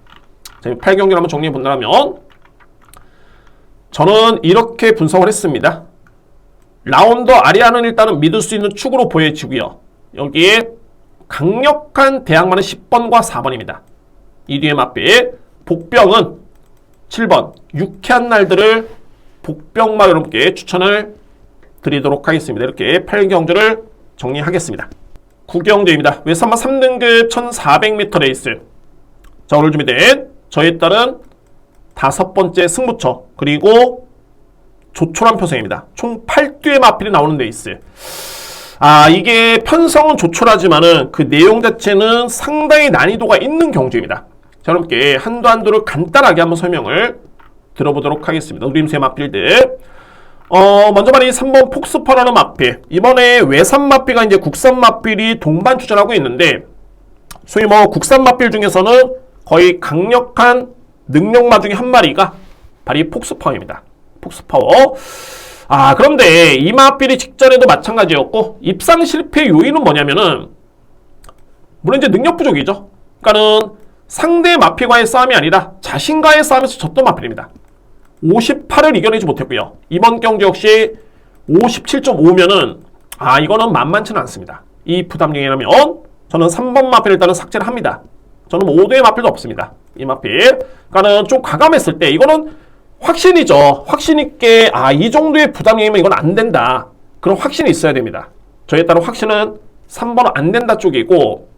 자, 8경기를 한번 정리해 본다면 저는 이렇게 분석을 했습니다. 라운더 아리아는 일단은 믿을 수 있는 축으로 보여지고요. 여기에 강력한 대항마는 10번과 4번입니다. 이 뒤에 마필 복병은 7번 유쾌한 날들을 복병마 여러분께 추천을 드리도록 하겠습니다. 이렇게 8경주를 정리하겠습니다. 9경주입니다. 외산마 3등급 1400m 레이스. 자, 오늘 준비된 저에 따른 5번째 승부처 그리고 조촐한 편성입니다. 총 8두의 마필이 나오는 레이스. 아, 이게 편성은 조촐하지만은 그 내용 자체는 상당히 난이도가 있는 경주입니다. 자, 여러분께 한두 한두를 간단하게 한번 설명을 들어보도록 하겠습니다. 누림새 마필들. 먼저 말이 3번 폭스퍼라는 마필. 이번에 외산 마필과 이제 국산 마필이 동반 추천하고 있는데, 소위 뭐 국산 마필 중에서는 거의 강력한 능력마 중에 한 마리가 바로 이 폭스파워입니다. 폭스파워. 아, 그런데 이 마필이 직전에도 마찬가지였고, 입상 실패 요인은 뭐냐면은, 물론 이제 능력 부족이죠. 그러니까는 상대 마필과의 싸움이 아니라 자신과의 싸움에서 졌던 마필입니다. 58을 이겨내지 못했고요. 이번 경기 역시 57.5면은 이거는 만만치는 않습니다. 이 부담력이라면 저는 3번 마필을 일단은 삭제를 합니다. 저는 5도의 마필도 없습니다. 이 마필. 그러니까는 좀 과감했을 때 이거는 확신이죠. 확신 있게 이 정도의 부담력이면 이건 안 된다. 그런 확신이 있어야 됩니다. 저에 따른 확신은 3번은 안 된다 쪽이고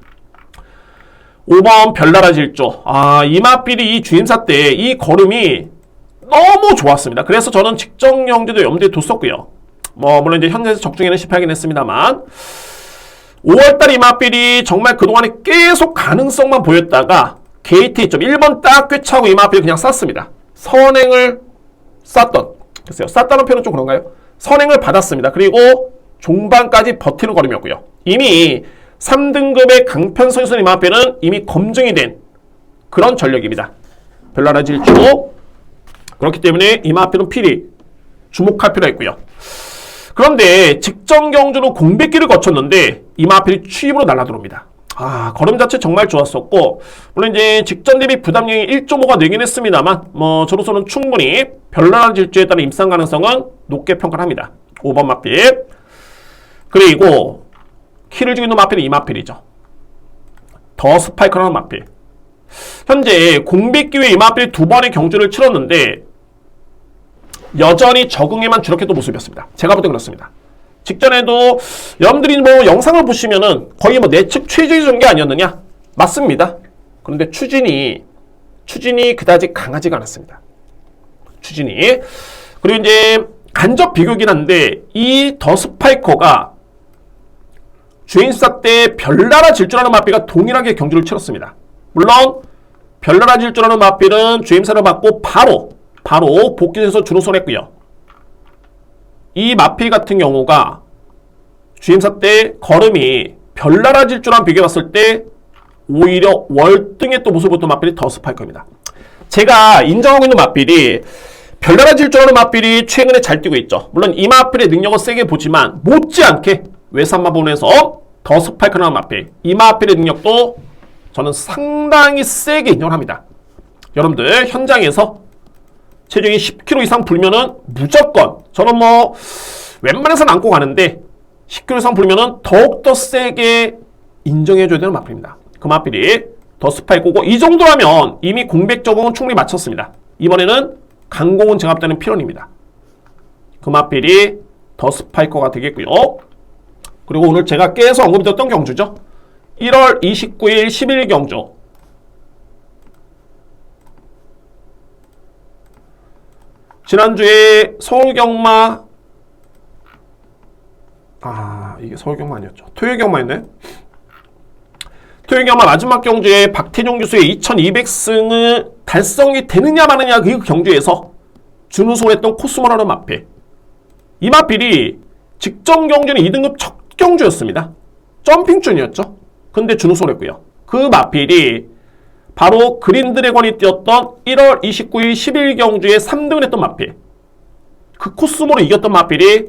5번 별나라 질조. 이마필이 이 주임사 때 이 걸음이 너무 좋았습니다. 그래서 저는 직전 경주도 염두에 뒀었고요. 물론 이제 현재에서 적중에는 실패하긴 했습니다만 5월달 이마필이 정말 그동안에 계속 가능성만 보였다가 게이트 1번 딱 꿰차고 이마필이 그냥 쌌습니다. 선행을 쌌던, 글쎄요, 쌌다는 표현은 좀 그런가요? 선행을 받았습니다. 그리고 종반까지 버티는 걸음이었고요. 이미 3등급의 강편성에서 이마필은 이미 검증이 된 그런 전력입니다. 별나라 질주. 그렇기 때문에 이마필은 필히 주목할 필요가 있고요. 그런데 직전 경주는 공백기를 거쳤는데 이마필이 추입으로 날아들어옵니다. 걸음 자체 정말 좋았었고, 물론 이제 직전 대비 부담량이 1.5가 늘긴 했습니다만, 저로서는 충분히 별나라 질주에 따른 임상 가능성은 높게 평가를 합니다. 5번 마필. 그리고 키를 주고 있는 마필은 이마필이죠. 더 스파이크라는 마필. 현재 공백기 후에 이마필이 2번의 경주를 치렀는데 여전히 적응에만 주력했던 모습이었습니다. 제가 볼 때 그렇습니다. 직전에도 여러분들이 영상을 보시면은 거의 내측 최저의 전개 아니었느냐? 맞습니다. 그런데 추진이 그다지 강하지가 않았습니다. 추진이. 그리고 이제 간접 비교긴 한데 이 더 스파이커가 주행수사 때 별나라 질주라는 마필과 동일하게 경주를 치렀습니다. 물론 별나라 질주라는 마필은 주행사를 받고 바로 복귀해서 준우승을 했고요. 이 마필 같은 경우가 주행사 때 걸음이 별나라 질주랑 비교해봤을 때 오히려 월등의 또 모습을 보였던 마필이 더 스파이커입니다. 제가 인정하고 있는 마필이 별나라 질주라는 마필이 최근에 잘 뛰고 있죠. 물론 이 마필의 능력을 세게 보지만 못지않게 외산마본에서 더 스파이크라는 마필, 이 마필의 능력도 저는 상당히 세게 인정을 합니다. 여러분들 현장에서 체중이 10kg 이상 불면은 무조건, 저는 웬만해서는 안고 가는데 10kg 이상 불면은 더욱더 세게 인정해줘야 되는 마필입니다. 그 마필이 더 스파이크고, 이 정도라면 이미 공백 적응은 충분히 마쳤습니다. 이번에는 강공은 증압되는 필연입니다. 그 마필이 더 스파이커가 되겠고요. 그리고 오늘 제가 계속 언급드렸던 경주죠. 1월 29일 10일 경주. 지난주에 서울경마, 이게 서울경마 아니었죠. 토요경마였네. 토요경마 마지막 경주에 박태종 교수의 2200승을 달성이 되느냐 마느냐 그 경주에서 준우승을 했던 코스모라는 마필. 이 마필이 직전 경주는 2등급 첫 경주였습니다. 점핑준이었죠. 근데 준우승을 했고요. 그 마필이 바로 그린드래곤이 뛰었던 1월 29일 10일 경주에 3등을 했던 마필. 그 코스모로 이겼던 마필이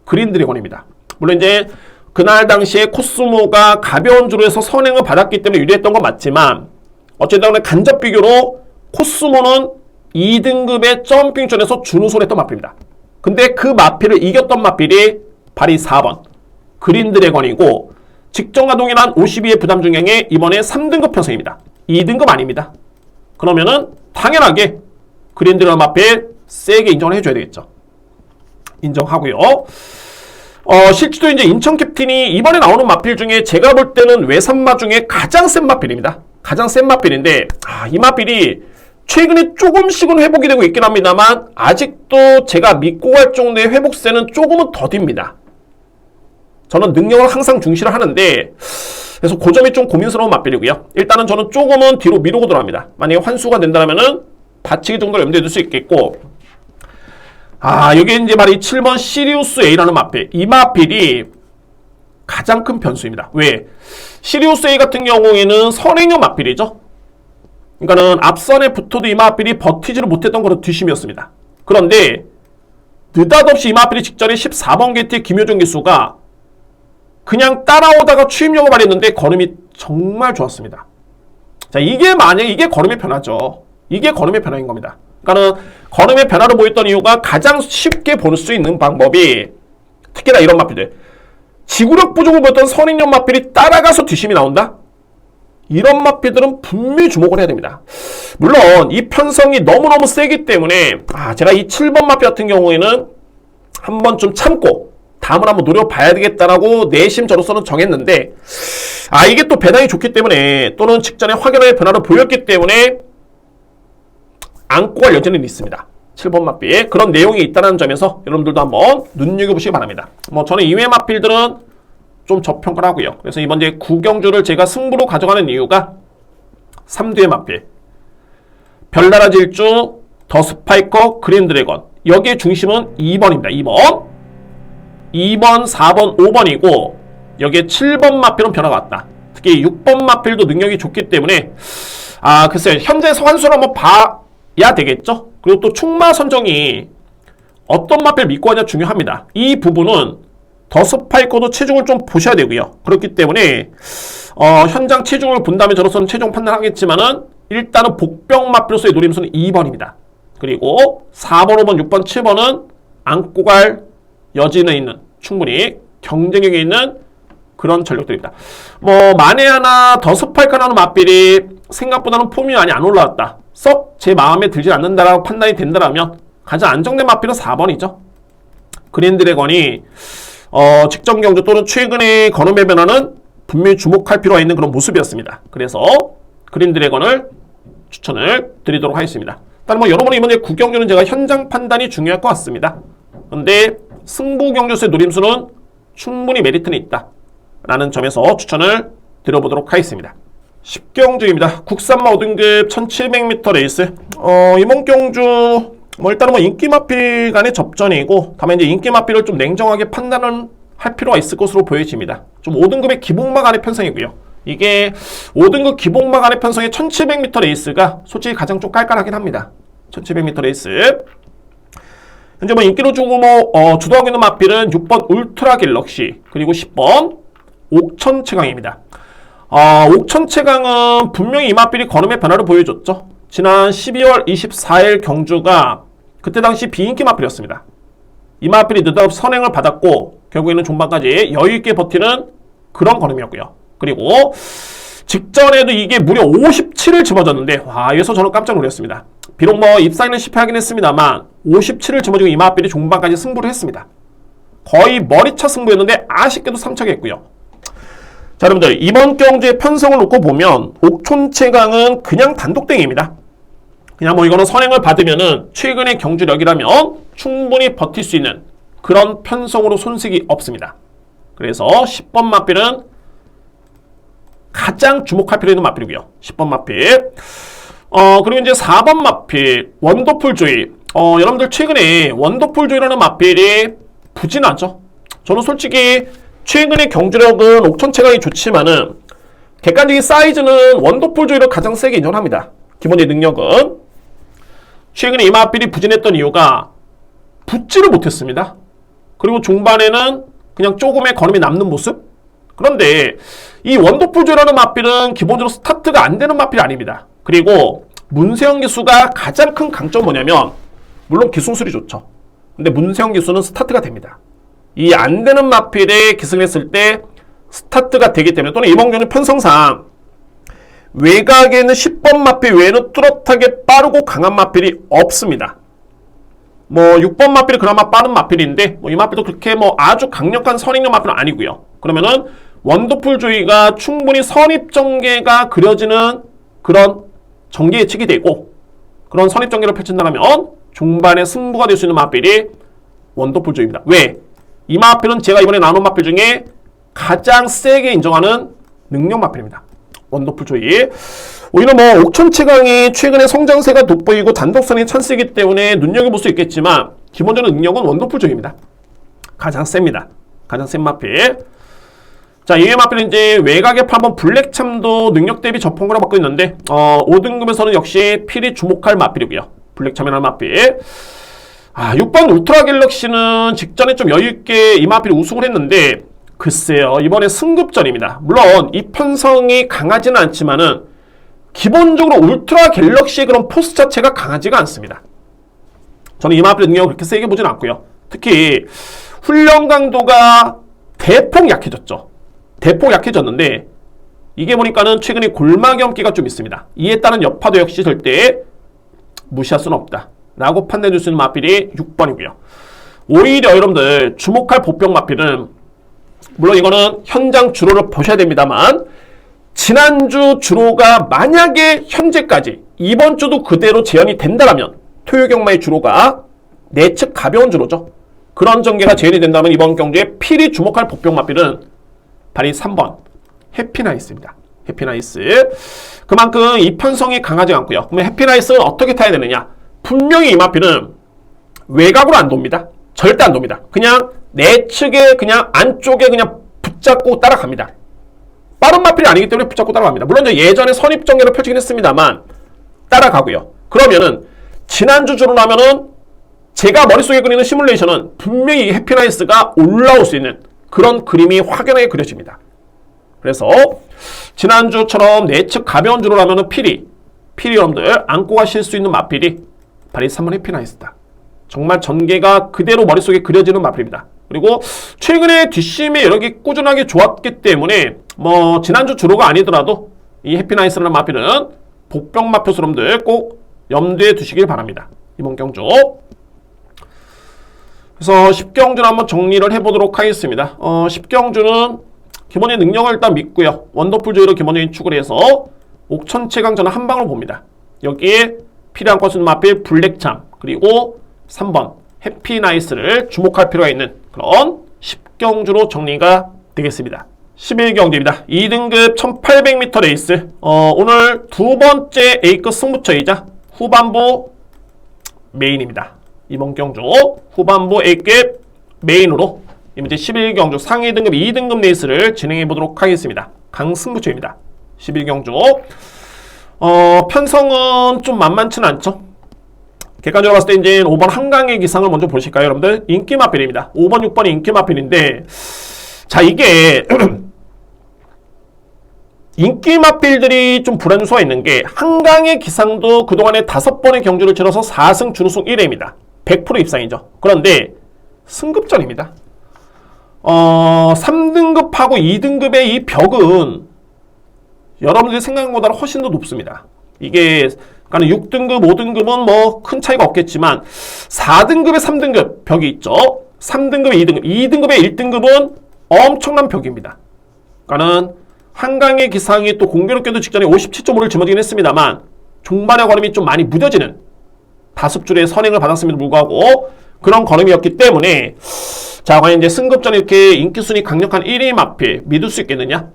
그린드래곤입니다. 물론 이제 그날 당시에 코스모가 가벼운 주로 해서 선행을 받았기 때문에 유리했던 건 맞지만 어쨌든 간접 비교로 코스모는 2등급의 점핑전에서 준우승을 했던 마필입니다. 근데 그 마필을 이겼던 마필이 바로 4번 그린드래곤이고, 직전과 동일한 52의 부담 중량에 이번에 3등급 편성입니다. 2등급 아닙니다. 그러면은 당연하게 그린드래곤 마필 세게 인정을 해줘야 되겠죠. 인정하고요. 실제로 이제 인천 캡틴이 이번에 나오는 마필 중에 제가 볼 때는 외산마 중에 가장 센 마필입니다. 가장 센 마필인데, 이 마필이 최근에 조금씩은 회복이 되고 있긴 합니다만 아직도 제가 믿고 갈 정도의 회복세는 조금은 더딥니다. 저는 능력을 항상 중시를 하는데, 그래서 그 점이 좀 고민스러운 마필이고요. 일단은 저는 조금은 뒤로 미루고 들어갑니다. 만약에 환수가 된다면은 받치기 정도를 염두에 둘 수 있겠고, 여기 이제 바로 이 7번 시리우스 A라는 마필. 이 마필이 가장 큰 변수입니다. 왜? 시리우스 A 같은 경우에는 선행형 마필이죠. 그러니까는 앞선에 붙어도 이 마필이 버티지를 못했던 그런 뒷심이었습니다. 그런데 느닷없이 이 마필이 직전에 14번 게이트의 김효정 기수가 그냥 따라오다가 추임력을 발휘했는데 걸음이 정말 좋았습니다. 자, 이게 만약에 이게 걸음의 변화죠. 이게 걸음의 변화인 겁니다. 그러니까는 걸음의 변화를 보였던 이유가 가장 쉽게 볼 수 있는 방법이, 특히나 이런 마필들, 지구력 부족을 보였던 선행형 마필이 따라가서 뒷심이 나온다? 이런 마필들은 분명히 주목을 해야 됩니다. 물론 이 편성이 너무너무 세기 때문에 제가 이 7번 마필 같은 경우에는 한번 좀 참고 다음을 한번 노려봐야 되겠다라고 내심 저로서는 정했는데, 이게 또 배당이 좋기 때문에 또는 직전에 확연하게 변화를 보였기 때문에 안고 갈 여지는 있습니다. 7번 마필 그런 내용이 있다는 점에서 여러분들도 한번 눈여겨보시기 바랍니다. 뭐 저는 이외 마필들은 좀 저평가를 하고요. 그래서 이번 이제 구경주를 제가 승부로 가져가는 이유가 3두의 마필, 별나라 질주, 더 스파이커, 그린 드래곤, 여기에 중심은 2번입니다. 2번, 4번, 5번이고 여기에 7번 마필은 변화가 왔다. 특히 6번 마필도 능력이 좋기 때문에 글쎄요. 현재 소환수를 한번 봐야 되겠죠. 그리고 또 충마 선정이 어떤 마필 믿고 하냐 중요합니다. 이 부분은 더 스파이커도 체중을 좀 보셔야 되고요. 그렇기 때문에 현장 체중을 본다면 저로서는 최종 판단하겠지만은 일단은 복병 마필로서의 노림수는 2번입니다. 그리고 4번, 5번, 6번, 7번은 안고 갈 여지는 있는, 충분히 경쟁력이 있는 그런 전력들입니다. 뭐 만에 하나 더 스파이크라는 마필이 생각보다는 폼이 많이 안 올라왔다, 썩 제 마음에 들지 않는다라고 판단이 된다면 가장 안정된 마필은 4번이죠. 그린 드래곤이 직전 경주 또는 최근의 건음의 변화는 분명히 주목할 필요가 있는 그런 모습이었습니다. 그래서 그린 드래곤을 추천을 드리도록 하겠습니다. 일단 뭐 여러분이 이번에 구경주는 제가 현장 판단이 중요할 것 같습니다. 그런데 승부 경주수의 노림수는 충분히 메리트는 있다 라는 점에서 추천을 드려보도록 하겠습니다. 10경주입니다. 국산마 5등급 1700m 레이스. 이번 경주 일단은 인기 마필 간의 접전이고, 다만 이제 인기 마필을 좀 냉정하게 판단을 할 필요가 있을 것으로 보여집니다. 좀 5등급의 기복마 간의 편성이고요. 이게 5등급 기복마 간의 편성의 1700m 레이스가 솔직히 가장 좀 깔깔하긴 합니다. 1700m 레이스. 현재 뭐 인기로 주고 주도하고 있는 마필은 6번 울트라 갤럭시, 그리고 10번 옥천 최강입니다. 옥천 최강은 분명히 이 마필이 걸음의 변화를 보여줬죠. 지난 12월 24일 경주가 그때 당시 비인기 마필이었습니다. 이 마필이 느닷없이 선행을 받았고 결국에는 종반까지 여유있게 버티는 그런 걸음이었고요. 그리고 직전에도 이게 무려 57을 집어줬는데, 여기서 저는 깜짝 놀랐습니다. 비록 뭐 입상에는 실패하긴 했습니다만 57을 집어주고 이 마필이 종반까지 승부를 했습니다. 거의 머리차 승부였는데 아쉽게도 3차겠고요. 자, 여러분들 이번 경주의 편성을 놓고 보면 옥촌체강은 그냥 단독땡입니다. 그냥 뭐 이거는 선행을 받으면은 최근의 경주력이라면 충분히 버틸 수 있는 그런 편성으로 손색이 없습니다. 그래서 10번 마필은 가장 주목할 필요 있는 마필이고요. 10번 마필. 그리고 이제 4번 마필 원더풀 조이. 여러분들 최근에 원더풀 조이라는 마필이 부진하죠. 저는 솔직히 최근의 경주력은 옥천체강이 좋지만은 객관적인 사이즈는 원더풀 조이를 가장 세게 인정합니다. 기본의 능력은. 최근에 이 마필이 부진했던 이유가 붙지를 못했습니다. 그리고 중반에는 그냥 조금의 걸음이 남는 모습? 그런데 이 원더풀 조이라는 마필은 기본적으로 스타트가 안 되는 마필이 아닙니다. 그리고 문세영 기수가 가장 큰 강점은 뭐냐면, 물론 기술술이 좋죠. 근데 문세영 기수는 스타트가 됩니다. 이 안 되는 마필에 기승을 했을 때 스타트가 되기 때문에, 또는 이번 경주 편성상 외곽에 있는 10번 마필 외에는 뚜렷하게 빠르고 강한 마필이 없습니다. 뭐 6번 마필이 그나마 빠른 마필인데 이 마필도 그렇게 아주 강력한 선입력 마필은 아니고요. 그러면은 원더풀 조이가 충분히 선입 전개가 그려지는 그런 전개 예측이 되고, 그런 선입 전개를 펼친다면 중반에 승부가 될 수 있는 마필이 원더풀 조이입니다. 왜? 이 마필은 제가 이번에 나눈 마필 중에 가장 세게 인정하는 능력 마필입니다. 원더풀 조이. 오히려 옥천체강이 최근에 성장세가 돋보이고 단독선이 찬스이기 때문에 눈여겨볼 수 있겠지만 기본적인 능력은 원더풀 조이입니다. 가장 셉니다. 가장 센 마필. 자, 이외 마필은 이제 외곽의 8번 블랙참도 능력 대비 저평가를 받고 있는데 5등급에서는 역시 필히 주목할 마필이고요. 블랙참이라는 마필. 6번 울트라 갤럭시는 직전에 좀 여유있게 이 마필이 우승을 했는데, 글쎄요, 이번에 승급전입니다. 물론 이 편성이 강하지는 않지만은 기본적으로 울트라 갤럭시의 그런 포스 자체가 강하지가 않습니다. 저는 이 마필의 능력을 그렇게 세게 보진 않고요. 특히 훈련 강도가 대폭 약해졌죠. 대폭 약해졌는데 이게 보니까는 최근에 골마겸기가 좀 있습니다. 이에 따른 여파도 역시 절대 무시할 수는 없다 라고 판단해 줄 수 있는 마필이 6번이고요. 오히려 여러분들 주목할 보병 마필은 물론 이거는 현장 주로를 보셔야 됩니다만 지난주 주로가 만약에 현재까지 이번 주도 그대로 재현이 된다면 토요경마의 주로가 내측 가벼운 주로죠. 그런 전개가 재현이 된다면 이번 경주에 필히 주목할 보병 마필은 바로 3번 해피나이스입니다. 해피나이스. 그만큼 이 편성이 강하지 않고요. 그러면 해피나이스는 어떻게 타야 되느냐? 분명히 이 마필은 외곽으로 안 돕니다. 절대 안 돕니다. 그냥 내측에 그냥 안쪽에 그냥 붙잡고 따라갑니다. 빠른 마필이 아니기 때문에 붙잡고 따라갑니다. 물론 예전에 선입전개를 펼치긴 했습니다만 따라가고요. 그러면은 지난주 주로라면은 제가 머릿속에 그리는 시뮬레이션은 분명히 해피나이스가 올라올 수 있는 그런 그림이 확연하게 그려집니다. 그래서 지난주처럼 내측 가벼운 주로라면은 필히 여러분들 안고 가실 수 있는 마필이 바로 3번 해피나이스다. 정말 전개가 그대로 머릿속에 그려지는 마필입니다. 그리고 최근에 뒷심이 여러 개 꾸준하게 좋았기 때문에 뭐 지난주 주로가 아니더라도 이 해피나이스라는 마필은 복병 마표 여러분들 꼭 염두에 두시길 바랍니다. 이번 경주. 그래서 10경주를 한번 정리를 해보도록 하겠습니다. 10경주는 기본적인 능력을 일단 믿고요. 원더풀 조이로 기본적인 축을 해서 옥천 최강 저는 한 방으로 봅니다. 여기에 필요한 것은 마필 블랙참 그리고 3번 해피나이스를 주목할 필요가 있는 그런 10경주로 정리가 되겠습니다. 11경주입니다. 2등급 1800m 레이스. 오늘 두 번째 A급 승부처이자 후반부 메인입니다. 이번 경주 후반부 A급 메인으로 이제 11경주 상위 등급 2등급 레이스를 진행해 보도록 하겠습니다. 강승부처입니다. 11경주. 편성은 좀 만만치는 않죠. 객관적으로 봤을 때 이제 5번 한강의 기상을 먼저 보실까요, 여러분들? 인기 마필입니다. 5번, 6번이 인기 마필인데, 자, 이게, 인기 마필들이 좀 불안할 수가 있는 게, 한강의 기상도 그동안에 5번의 경주를 치러서 4승 준우승 1회입니다. 100% 입상이죠. 그런데, 승급전입니다. 3등급하고 2등급의 이 벽은, 여러분들이 생각한 것보다 훨씬 더 높습니다. 이게, 그러니까 6등급, 5등급은 뭐 큰 차이가 없겠지만 4등급에 3등급 벽이 있죠. 3등급에 2등급, 2등급에 1등급은 엄청난 벽입니다. 그러니까는 한강의 기상이 또 공교롭게도 직전에 57.5를 짊어지긴 했습니다만 종반의 걸음이 좀 많이 무뎌지는 5줄의 선행을 받았음에도 불구하고 그런 걸음이었기 때문에 자, 과연 이제 승급전에 이렇게 인기순위 강력한 1위 마필 믿을 수 있겠느냐?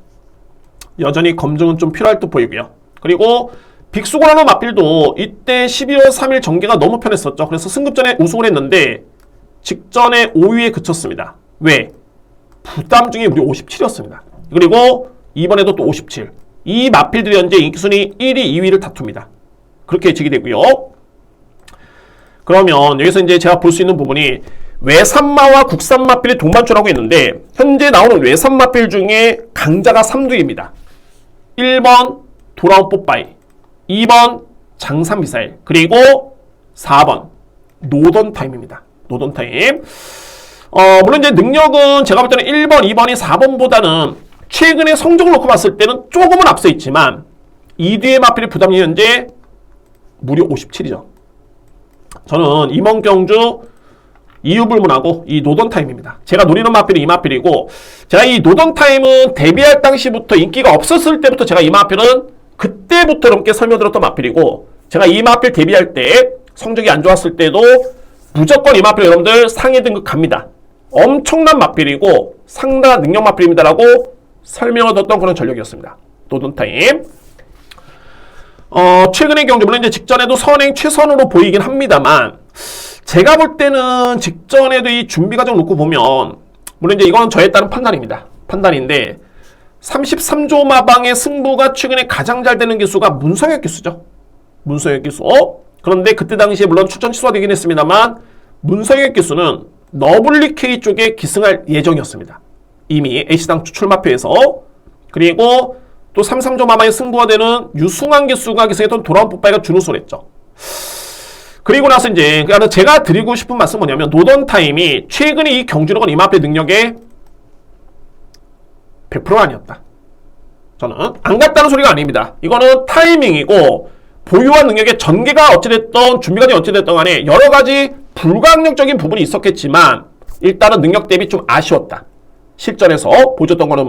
여전히 검증은 좀 필요할 듯 보이고요. 그리고 빅수고라는 마필도 이때 12월 3일 전개가 너무 편했었죠. 그래서 승급전에 우승을 했는데 직전에 5위에 그쳤습니다. 왜? 부담 중에 무려 57이었습니다. 그리고 이번에도 또 57. 이 마필들이 현재 인기순위 1위, 2위를 다툽니다. 그렇게 예측이 되고요. 그러면 여기서 이제 제가 볼 수 있는 부분이 외산마와 국산 마필이 동반주라고 했는데 현재 나오는 외산 마필 중에 강자가 3두입니다. 1번 돌아온 뽀빠이, 2번 장산미사일, 그리고 4번 노던타임입니다. 노던타임. 물론 이제 능력은 제가 볼 때는 1번, 2번이 4번보다는 최근에 성적을 놓고 봤을 때는 조금은 앞서 있지만 2뒤의 마필의 부담이 현재 무려 57이죠. 저는 이번 경주 이유불문하고 이 노던타임입니다. 제가 노리는 마필은 이 마필이고 제가 이 노던타임은 데뷔할 당시부터 인기가 없었을 때부터 제가 이 마필은 그때부터 여러분께 설명드렸던 마필이고 제가 이 마필 데뷔할 때 성적이 안 좋았을 때도 무조건 이 마필 여러분들 상위 등급 갑니다. 엄청난 마필이고 상당한 능력 마필입니다라고 설명을 드렸던 그런 전력이었습니다. 노던타임. 최근의 경주 물론 이제 직전에도 선행 최선으로 보이긴 합니다만 제가 볼 때는 직전에도 이 준비 과정 놓고 보면 물론 이제 이건 저에 따른 판단입니다. 판단인데 33조 마방의 승부가 최근에 가장 잘 되는 기수가 문성혁 기수죠. 문성혁 기수. 그런데 그때 당시에 물론 출전 취소가 되긴 했습니다만 문성혁 기수는 너블리 K 쪽에 기승할 예정이었습니다. 이미 H당 추출마표에서. 그리고 또 33조 마방의 승부가 되는 유승환 기수가 기승했던 돌아온 뽀빠이가 준우승을 했죠. 그리고 나서 이제 제가 드리고 싶은 말씀은 뭐냐면 노던타임이 최근에 이 경주력은 이 마필 능력에 100%가 아니었다. 저는 안 갔다는 소리가 아닙니다. 이거는 타이밍이고 보유한 능력의 전개가 어찌됐던 준비가 어찌됐던 간에 여러가지 불가항력적인 부분이 있었겠지만 일단은 능력 대비 좀 아쉬웠다. 실전에서 보여줬던 거는.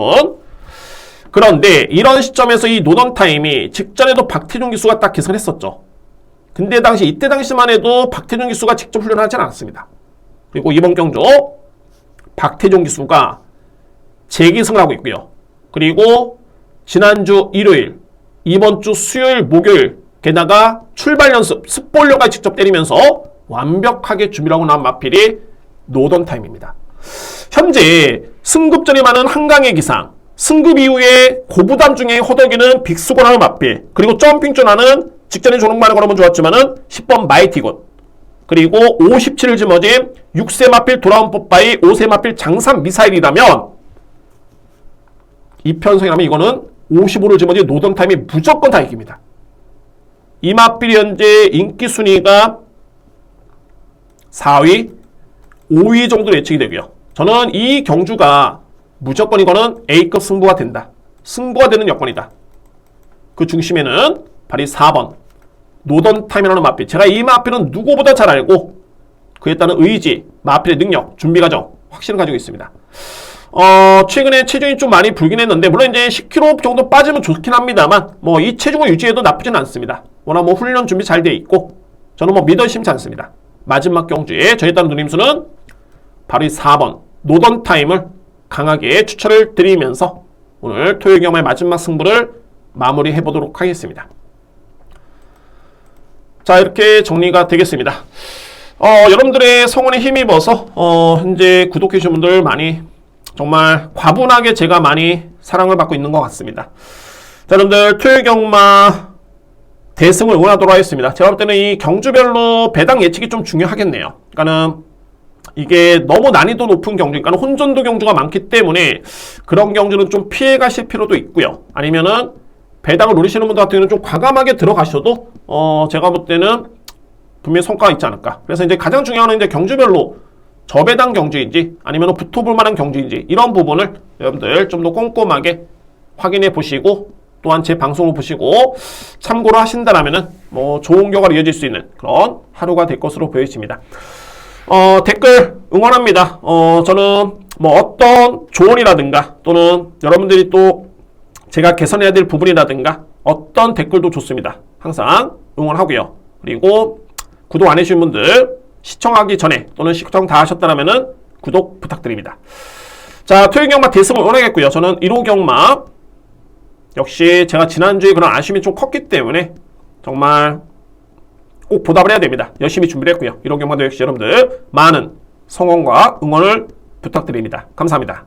그런데 이런 시점에서 이 노던타임이 직전에도 박태종 기수가 딱 기승을 했었죠. 근데 이때 당시만 해도 박태종 기수가 직접 훈련하지 않았습니다. 그리고 이번 경주 박태종 기수가 재기승을 하고 있고요. 그리고 지난주 일요일, 이번 주 수요일, 목요일 게다가 출발 연습, 스포일러까지 직접 때리면서 완벽하게 준비를 하고 나온 마필이 노던타임입니다. 현재 승급전이 많은 한강의 기상, 승급 이후에 고부담 중에 허덕이는 빅스곤하는 마필, 그리고 점핑존하는 직전에 조롱만을 걸으면 좋았지만은 10번 마이티곤, 그리고 57을 짊어진 6세 마필 돌아온 뽀빠이, 5세 마필 장산 미사일이라면 이 편성이라면 이거는 55를 짊어진 노던타임이 무조건 다 이깁니다. 이 마필이 현재 인기 순위가 4위, 5위 정도로 예측이 되고요. 저는 이 경주가 무조건 이거는 A급 승부가 된다. 승부가 되는 여건이다. 그 중심에는 바로 4번 노던타임이라는 마필. 제가 이 마필은 누구보다 잘 알고 그에 따른 의지, 마필의 능력, 준비 과정 확신을 가지고 있습니다. 최근에 체중이 좀 많이 불긴 했는데 물론 이제 10kg 정도 빠지면 좋긴 합니다만 뭐 이 체중을 유지해도 나쁘지는 않습니다. 워낙 뭐 훈련 준비 잘 돼 있고 저는 뭐 믿어 심지 않습니다. 마지막 경주에 저에 따른 누님수는 바로 이 4번 노던타임을 강하게 추천을 드리면서 오늘 토요일 경마의 마지막 승부를 마무리해 보도록 하겠습니다. 자, 이렇게 정리가 되겠습니다. 여러분들의 성원에 힘입어서 현재 구독해 주신 분들 많이 정말 과분하게 제가 많이 사랑을 받고 있는 것 같습니다. 자, 여러분들 토요일 경마 대승을 응원하도록 하겠습니다. 제가 볼 때는 이 경주별로 배당 예측이 좀 중요하겠네요. 그러니까는 이게 너무 난이도 높은 경주, 그러니까 혼전도 경주가 많기 때문에 그런 경주는 좀 피해 가실 필요도 있고요. 아니면은 배당을 노리시는 분들 같은 경우는 좀 과감하게 들어가셔도 제가 볼 때는 분명히 성과가 있지 않을까. 그래서 이제 가장 중요한 건 이제 경주별로 저배당 경주인지 아니면 붙어볼 만한 경주인지 이런 부분을 여러분들 좀 더 꼼꼼하게 확인해 보시고 또한 제 방송을 보시고 참고를 하신다라면은 뭐 좋은 결과가 이어질 수 있는 그런 하루가 될 것으로 보여집니다. 댓글 응원합니다. 저는 뭐 어떤 조언이라든가 또는 여러분들이 또 제가 개선해야 될 부분이라든가 어떤 댓글도 좋습니다. 항상 응원하고요. 그리고 구독 안 해주신 분들 시청하기 전에 또는 시청 다 하셨다면은 구독 부탁드립니다. 자, 토요일 경마 대승을 응원하겠고요. 저는 1호 경마 역시 제가 지난주에 그런 아쉬움이 좀 컸기 때문에 정말 꼭 보답을 해야 됩니다. 열심히 준비를 했고요. 1호 경마도 역시 여러분들 많은 성원과 응원을 부탁드립니다. 감사합니다.